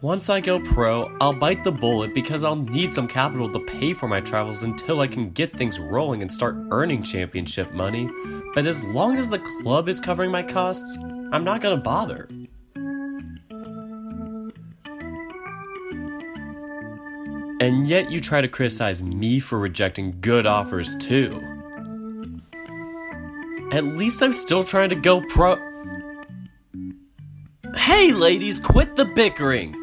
Once I go pro, I'll bite the bullet because I'll need some capital to pay for my travels until I can get things rolling and start earning championship money. But as long as the club is covering my costs, I'm not gonna bother. And yet you try to criticize me for rejecting good offers too. At least I'm still trying to go pro. Hey ladies, quit the bickering!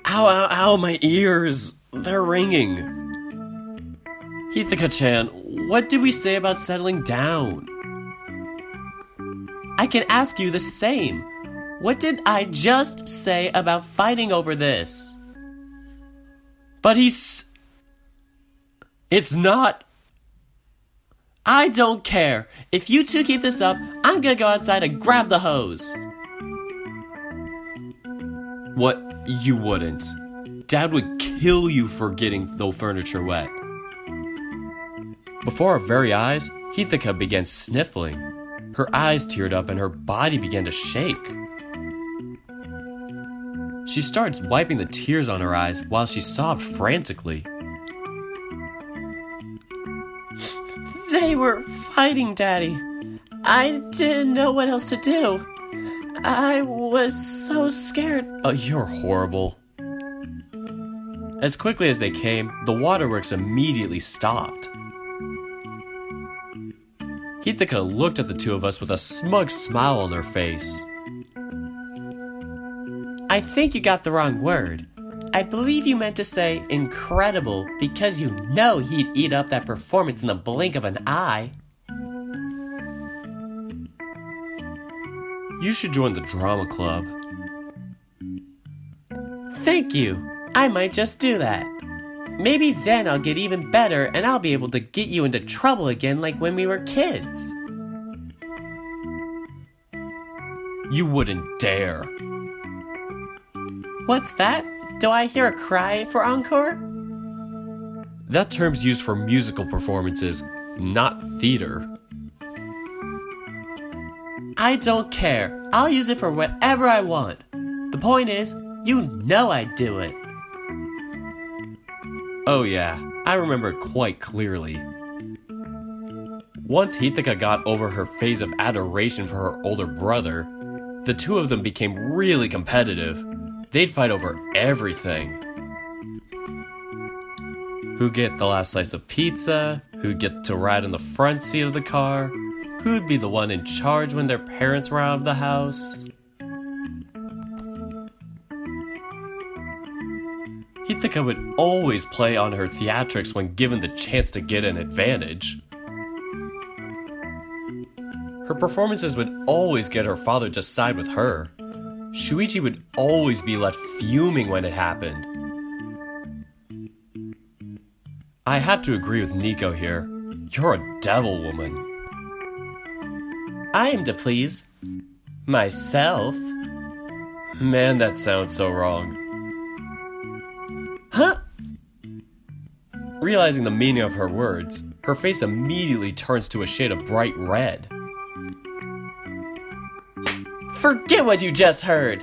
Ow, my ears. They're ringing. Hithaka-chan, what did we say about settling down? I can ask you the same. What did I just say about fighting over this? But it's not. I don't care. If you two keep this up, I'm gonna go outside and grab the hose. What? You wouldn't. Dad would kill you for getting the furniture wet. Before our very eyes, Hithaka began sniffling. Her eyes teared up and her body began to shake. She started wiping the tears on her eyes while she sobbed frantically. They were fighting, Daddy. I didn't know what else to do. I was so scared. Oh, you're horrible. As quickly as they came, the waterworks immediately stopped. Hithaka looked at the two of us with a smug smile on her face. I think you got the wrong word. I believe you meant to say incredible because you know he'd eat up that performance in the blink of an eye. You should join the drama club. Thank you. I might just do that. Maybe then I'll get even better and I'll be able to get you into trouble again like when we were kids. You wouldn't dare. What's that? Do I hear a cry for encore? That term's used for musical performances, not theater. I don't care. I'll use it for whatever I want. The point is, you know I'd do it. Oh yeah, I remember it quite clearly. Once Hithaka got over her phase of adoration for her older brother, the two of them became really competitive. They'd fight over everything. Who'd get the last slice of pizza, who'd get to ride in the front seat of the car, who'd be the one in charge when their parents were out of the house. Hithaka would always play on her theatrics when given the chance to get an advantage. Her performances would always get her father to side with her. Shoichi would always be left fuming when it happened. I have to agree with Nico here. You're a devil woman. I am to please myself. Man, that sounds so wrong. Huh? Realizing the meaning of her words, her face immediately turns to a shade of bright red. Forget what you just heard!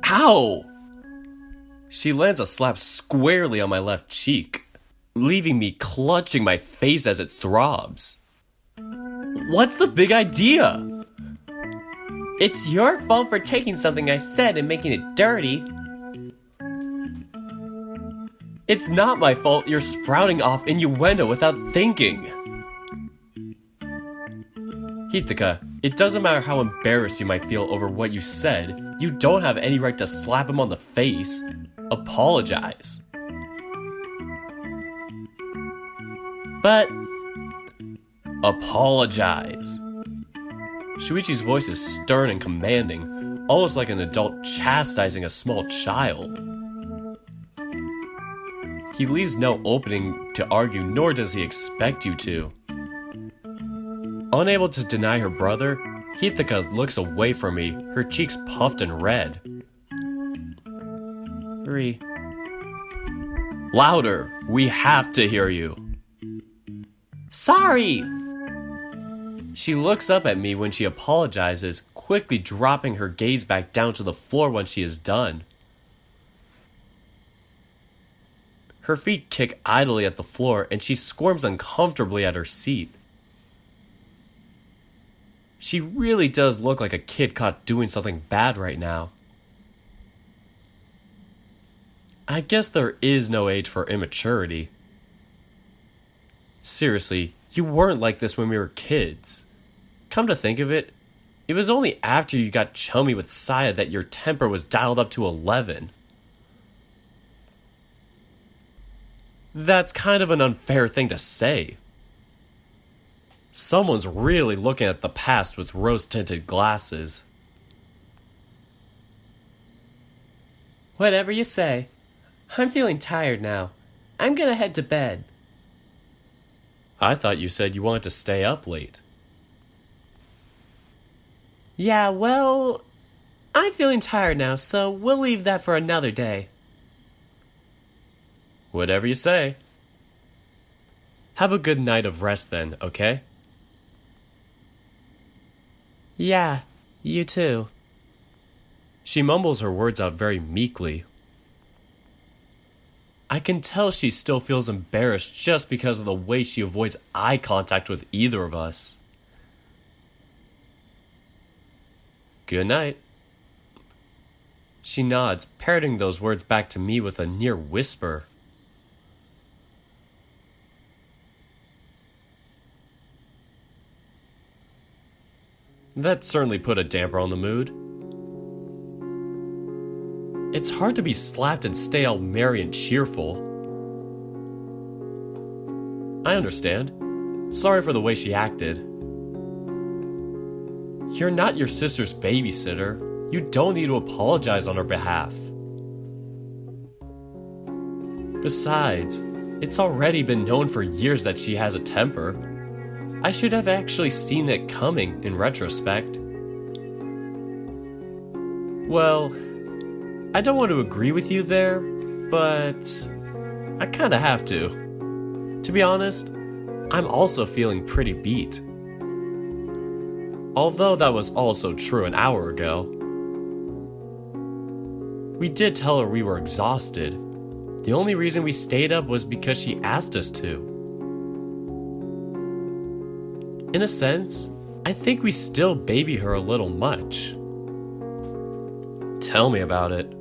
Ow! She lands a slap squarely on my left cheek, leaving me clutching my face as it throbs. What's the big idea? It's your fault for taking something I said and making it dirty. It's not my fault you're sprouting off innuendo without thinking. Hithaka, it doesn't matter how embarrassed you might feel over what you said, you don't have any right to slap him on the face. Apologize. But... Apologize. Shoichi's voice is stern and commanding, almost like an adult chastising a small child. He leaves no opening to argue, nor does he expect you to. Unable to deny her brother, Hithaka looks away from me, her cheeks puffed and red. Louder! We have to hear you! Sorry! She looks up at me when she apologizes, quickly dropping her gaze back down to the floor when she is done. Her feet kick idly at the floor and she squirms uncomfortably at her seat. She really does look like a kid caught doing something bad right now. I guess there is no age for immaturity. Seriously, you weren't like this when we were kids. Come to think of it, it was only after you got chummy with Saya that your temper was dialed up to 11. That's kind of an unfair thing to say. Someone's really looking at the past with rose-tinted glasses. Whatever you say. I'm feeling tired now. I'm gonna head to bed. I thought you said you wanted to stay up late. Yeah, well, I'm feeling tired now, so we'll leave that for another day. Whatever you say. Have a good night of rest then, okay? Yeah, you too. She mumbles her words out very meekly. I can tell she still feels embarrassed just because of the way she avoids eye contact with either of us. Good night. She nods, parroting those words back to me with a near whisper. That certainly put a damper on the mood. It's hard to be slapped and stay all merry and cheerful. I understand. Sorry for the way she acted. You're not your sister's babysitter. You don't need to apologize on her behalf. Besides, it's already been known for years that she has a temper. I should have actually seen it coming in retrospect. Well, I don't want to agree with you there, but I kinda have to. To be honest, I'm also feeling pretty beat. Although that was also true an hour ago. We did tell her we were exhausted. The only reason we stayed up was because she asked us to. In a sense, I think we still baby her a little much. Tell me about it.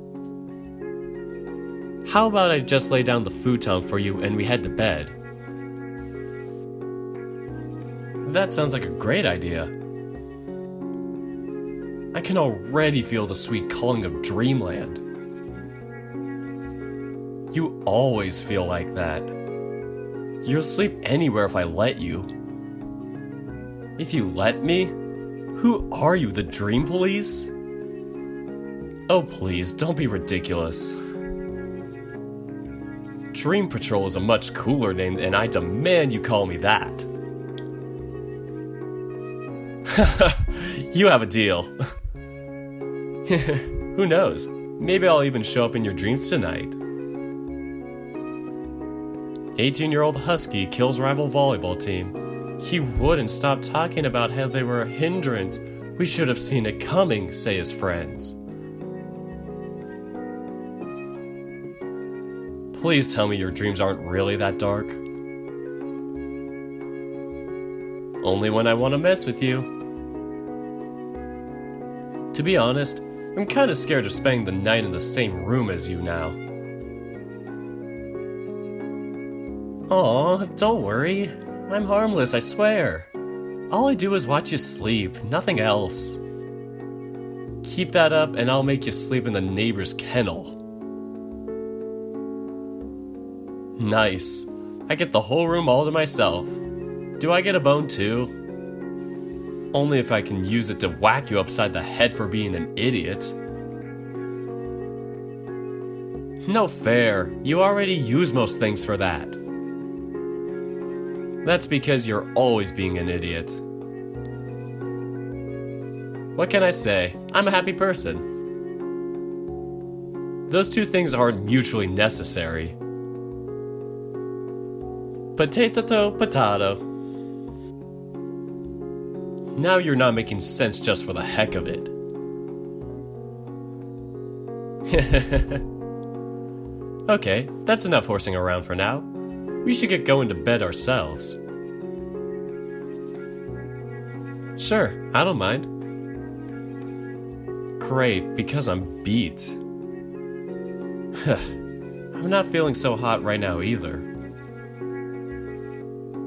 How about I just lay down the futon for you and we head to bed? That sounds like a great idea. I can already feel the sweet calling of dreamland. You always feel like that. You'll sleep anywhere if I let you. If you let me? Who are you, the dream police? Oh please, don't be ridiculous. Dream Patrol is a much cooler name and I demand you call me that. You have a deal. Who knows? Maybe I'll even show up in your dreams tonight. 18-year-old Husky kills rival volleyball team. He wouldn't stop talking about how they were a hindrance. We should have seen it coming, say his friends. Please tell me your dreams aren't really that dark. Only when I want to mess with you. To be honest, I'm kinda scared of spending the night in the same room as you now. Aw, don't worry. I'm harmless, I swear. All I do is watch you sleep, nothing else. Keep that up and I'll make you sleep in the neighbor's kennel. Nice. I get the whole room all to myself. Do I get a bone too? Only if I can use it to whack you upside the head for being an idiot. No fair. You already use most things for that. That's because you're always being an idiot. What can I say? I'm a happy person. Those two things aren't mutually necessary. Potato to potato. Now you're not making sense just for the heck of it. Okay, that's enough horsing around for now. We should get going to bed ourselves. Sure, I don't mind. Great, because I'm beat. I'm not feeling so hot right now either.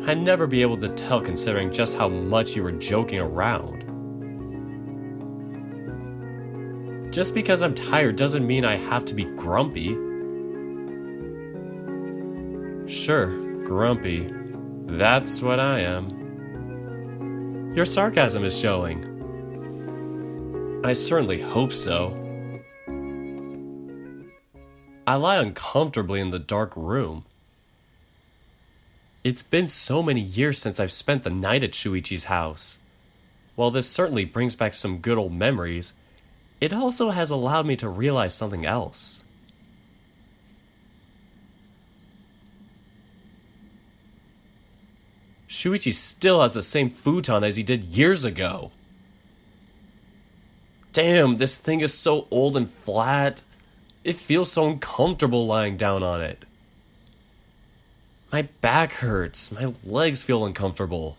I'd never be able to tell considering just how much you were joking around. Just because I'm tired doesn't mean I have to be grumpy. Sure, grumpy. That's what I am. Your sarcasm is showing. I certainly hope so. I lie uncomfortably in the dark room. It's been so many years since I've spent the night at Shoichi's house. While this certainly brings back some good old memories, it also has allowed me to realize something else. Shoichi still has the same futon as he did years ago. Damn, this thing is so old and flat. It feels so uncomfortable lying down on it. My back hurts. My legs feel uncomfortable.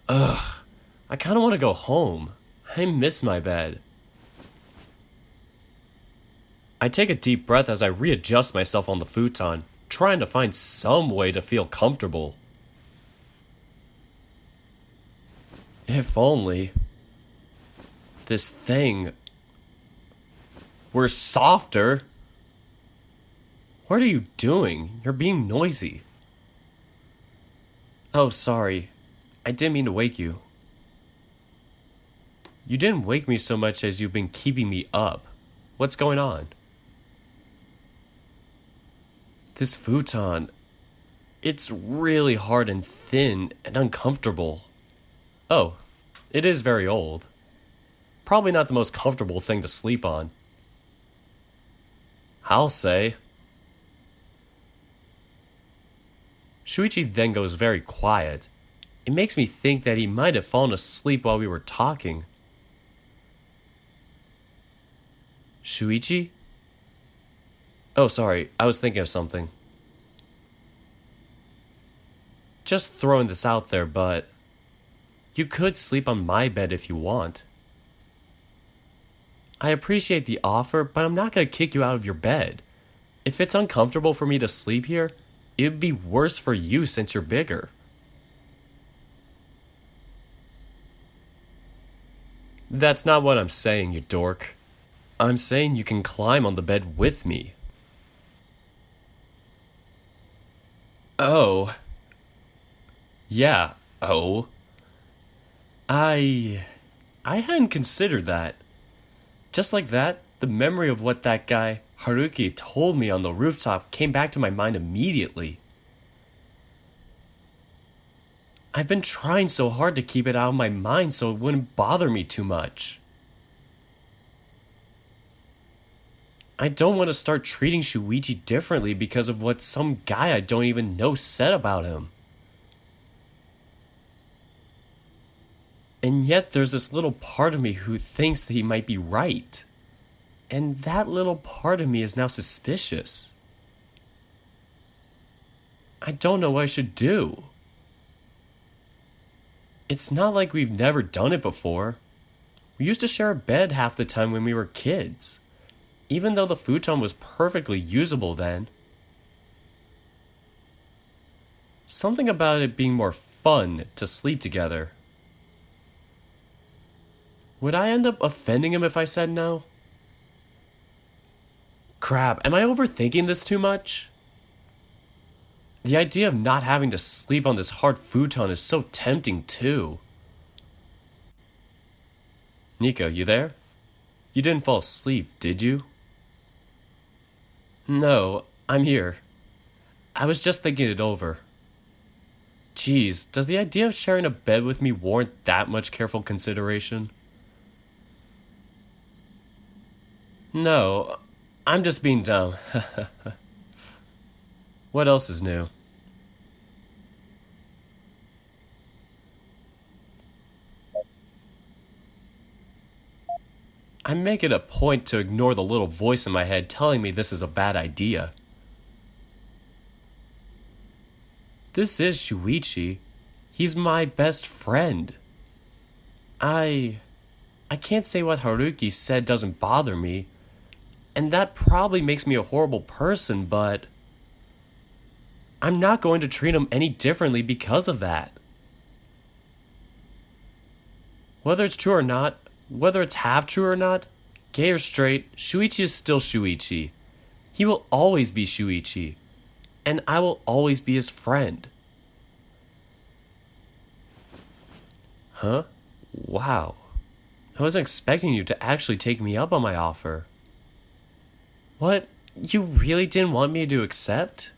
Ugh, I kind of want to go home. I miss my bed. I take a deep breath as I readjust myself on the futon, trying to find some way to feel comfortable. If only this thing were softer. What are you doing? You're being noisy. Oh, sorry. I didn't mean to wake you. You didn't wake me so much as you've been keeping me up. What's going on? This futon, it's really hard and thin and uncomfortable. Oh, it is very old. Probably not the most comfortable thing to sleep on. I'll say. Shoichi then goes very quiet. It makes me think that he might have fallen asleep while we were talking. Shoichi? Oh, sorry, I was thinking of something. Just throwing this out there, but you could sleep on my bed if you want. I appreciate the offer, but I'm not going to kick you out of your bed. If it's uncomfortable for me to sleep here, it'd be worse for you since you're bigger. That's not what I'm saying, you dork. I'm saying you can climb on the bed with me. Oh. Yeah, oh. I hadn't considered that. Just like that, the memory of what that guy, Haruki, told me on the rooftop came back to my mind immediately. I've been trying so hard to keep it out of my mind so it wouldn't bother me too much. I don't want to start treating Shoichi differently because of what some guy I don't even know said about him. And yet there's this little part of me who thinks that he might be right. And that little part of me is now suspicious. I don't know what I should do. It's not like we've never done it before. We used to share a bed half the time when we were kids, even though the futon was perfectly usable then. Something about it being more fun to sleep together. Would I end up offending him if I said no? Crap, am I overthinking this too much? The idea of not having to sleep on this hard futon is so tempting too. Nico, you there? You didn't fall asleep, did you? No, I'm here. I was just thinking it over. Geez, does the idea of sharing a bed with me warrant that much careful consideration? No, I'm just being dumb. What else is new? I make it a point to ignore the little voice in my head telling me this is a bad idea. This is Shoichi. He's my best friend. I can't say what Haruki said doesn't bother me, and that probably makes me a horrible person, but I'm not going to treat him any differently because of that. Whether it's true or not, whether it's half true or not, gay or straight, Shoichi is still Shoichi. He will always be Shoichi, and I will always be his friend. Huh? Wow. I wasn't expecting you to actually take me up on my offer. What? You really didn't want me to accept?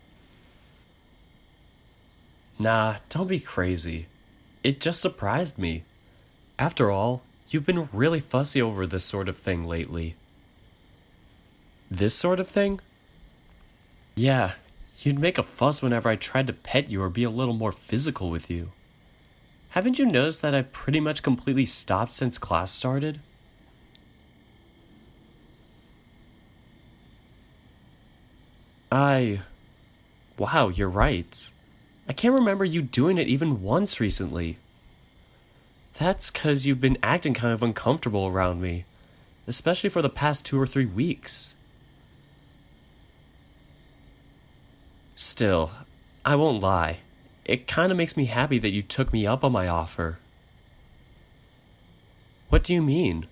Nah, don't be crazy. It just surprised me. After all, you've been really fussy over this sort of thing lately. This sort of thing? Yeah, you'd make a fuss whenever I tried to pet you or be a little more physical with you. Haven't you noticed that I've pretty much completely stopped since class started? Wow, you're right. I can't remember you doing it even once recently. That's 'cause you've been acting kind of uncomfortable around me, especially for the past 2 or 3 weeks. Still, I won't lie. It kind of makes me happy that you took me up on my offer. What do you mean?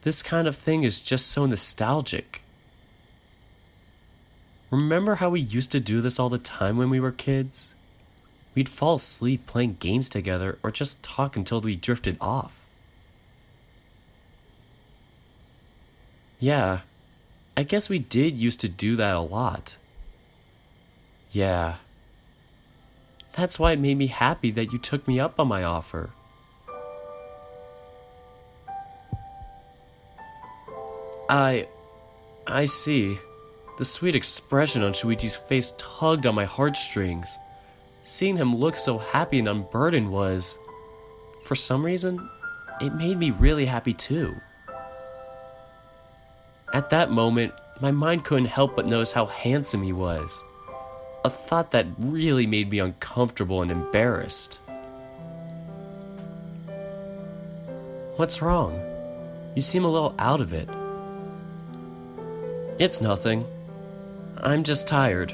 This kind of thing is just so nostalgic. Remember how we used to do this all the time when we were kids? We'd fall asleep playing games together or just talk until we drifted off. Yeah, I guess we did used to do that a lot. Yeah. That's why it made me happy that you took me up on my offer. I see. The sweet expression on Shoichi's face tugged on my heartstrings. Seeing him look so happy and unburdened was, for some reason, it made me really happy too. At that moment, my mind couldn't help but notice how handsome he was. A thought that really made me uncomfortable and embarrassed. What's wrong? You seem a little out of it. It's nothing. I'm just tired.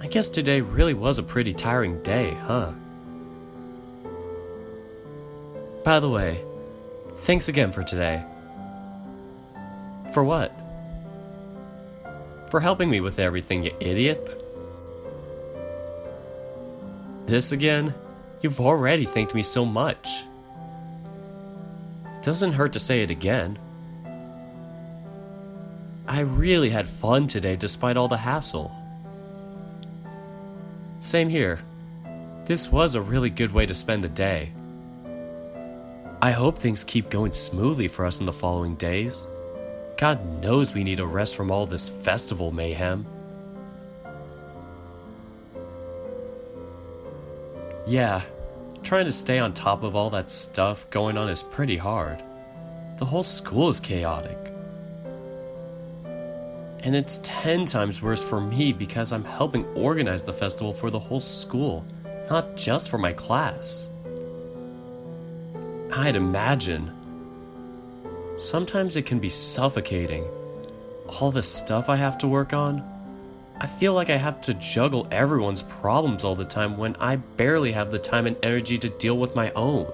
I guess today really was a pretty tiring day, huh? By the way, thanks again for today. For what? For helping me with everything, you idiot. This again? You've already thanked me so much. Doesn't hurt to say it again. I really had fun today despite all the hassle. Same here. This was a really good way to spend the day. I hope things keep going smoothly for us in the following days. God knows we need a rest from all this festival mayhem. Yeah, trying to stay on top of all that stuff going on is pretty hard. The whole school is chaotic. And it's 10 times worse for me because I'm helping organize the festival for the whole school, not just for my class. I'd imagine. Sometimes it can be suffocating. All the stuff I have to work on. I feel like I have to juggle everyone's problems all the time when I barely have the time and energy to deal with my own.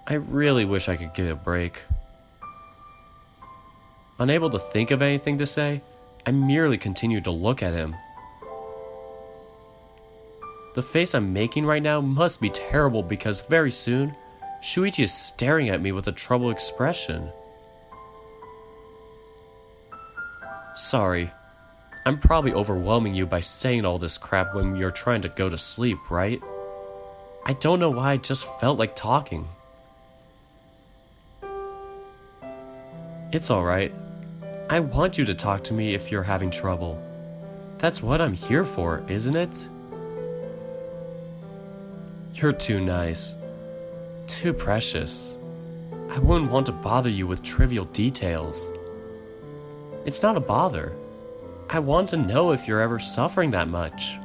I really wish I could get a break. Unable to think of anything to say, I merely continued to look at him. The face I'm making right now must be terrible because very soon, Shoichi is staring at me with a troubled expression. Sorry, I'm probably overwhelming you by saying all this crap when you're trying to go to sleep, right? I don't know why I just felt like talking. It's alright. I want you to talk to me if you're having trouble. That's what I'm here for, isn't it? You're too nice. Too precious. I wouldn't want to bother you with trivial details. It's not a bother. I want to know if you're ever suffering that much.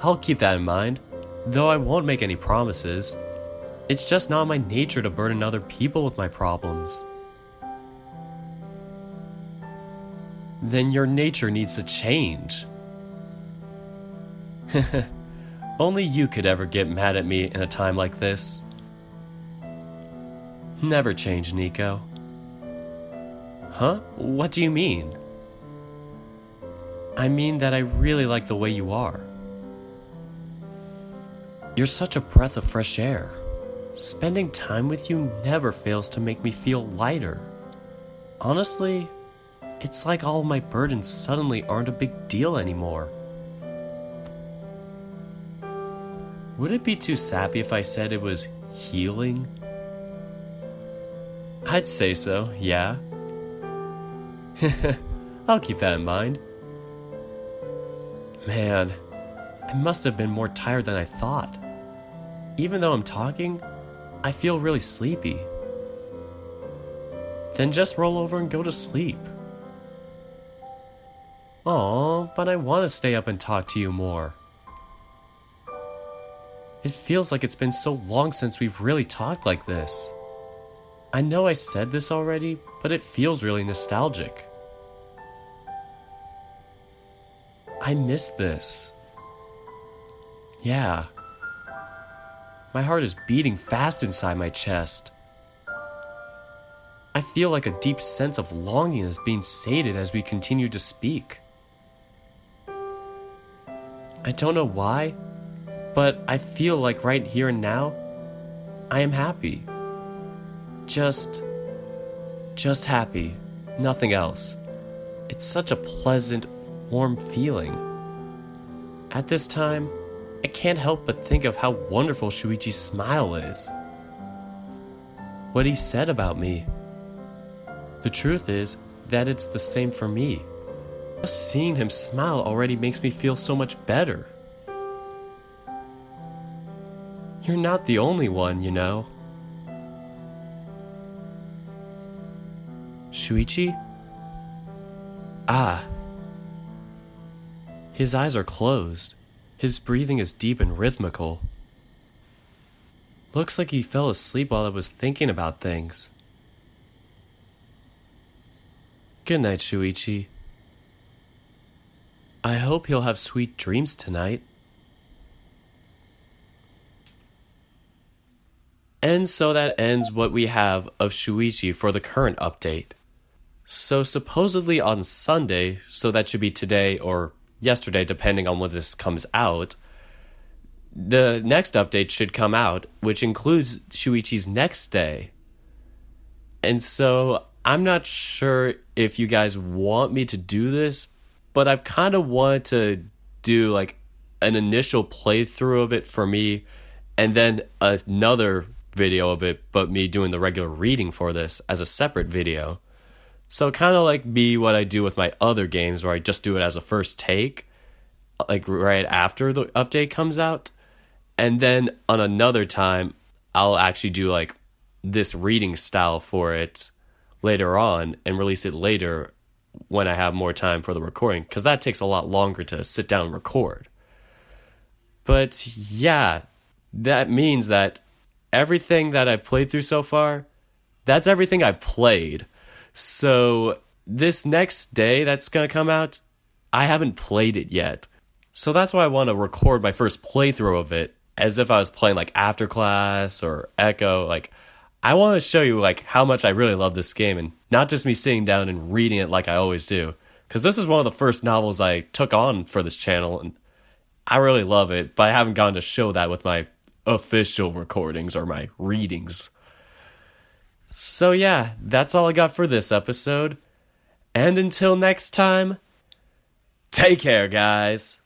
I'll keep that in mind, though I won't make any promises. It's just not my nature to burden other people with my problems. Then your nature needs to change. Only you could ever get mad at me in a time like this. Never change, Nico. Huh? What do you mean? I mean that I really like the way you are. You're such a breath of fresh air. Spending time with you never fails to make me feel lighter. Honestly, it's like all of my burdens suddenly aren't a big deal anymore. Would it be too sappy if I said it was healing? I'd say so, yeah. I'll keep that in mind. Man, I must have been more tired than I thought. Even though I'm talking, I feel really sleepy. Then just roll over and go to sleep. Aw, but I want to stay up and talk to you more. It feels like it's been so long since we've really talked like this. I know I said this already, but it feels really nostalgic. I miss this. Yeah. My heart is beating fast inside my chest. I feel like a deep sense of longing is being sated as we continue to speak. I don't know why, but I feel like right here and now, I am happy. Just happy, nothing else. It's such a pleasant, warm feeling. At this time, I can't help but think of how wonderful Shoichi's smile is. What he said about me. The truth is that it's the same for me. Just seeing him smile already makes me feel so much better. You're not the only one, you know. Shoichi? Ah. His eyes are closed. His breathing is deep and rhythmical. Looks like he fell asleep while I was thinking about things. Good night, Shoichi. I hope he'll have sweet dreams tonight. And so that ends what we have of Shoichi for the current update. So supposedly on Sunday, so that should be today or yesterday depending on when this comes out, the next update should come out, which includes Shuichi's next day. And so I'm not sure if you guys want me to do this, but I've kind of wanted to do like an initial playthrough of it for me and then another video of it, but me doing the regular reading for this as a separate video. So kind of like be what I do with my other games where I just do it as a first take, like right after the update comes out. And then on another time, I'll actually do like this reading style for it later on and release it later when I have more time for the recording, because that takes a lot longer to sit down and record. But yeah, that means that everything that I've played through so far, that's everything I've played. So this next day that's going to come out, I haven't played it yet. So that's why I want to record my first playthrough of it as if I was playing like After Class or Echo. Like, I want to show you like how much I really love this game and not just me sitting down and reading it like I always do. Because this is one of the first novels I took on for this channel and I really love it, but I haven't gotten to show that with my official recordings or my readings. So yeah, that's all I got for this episode. And until next time, take care, guys.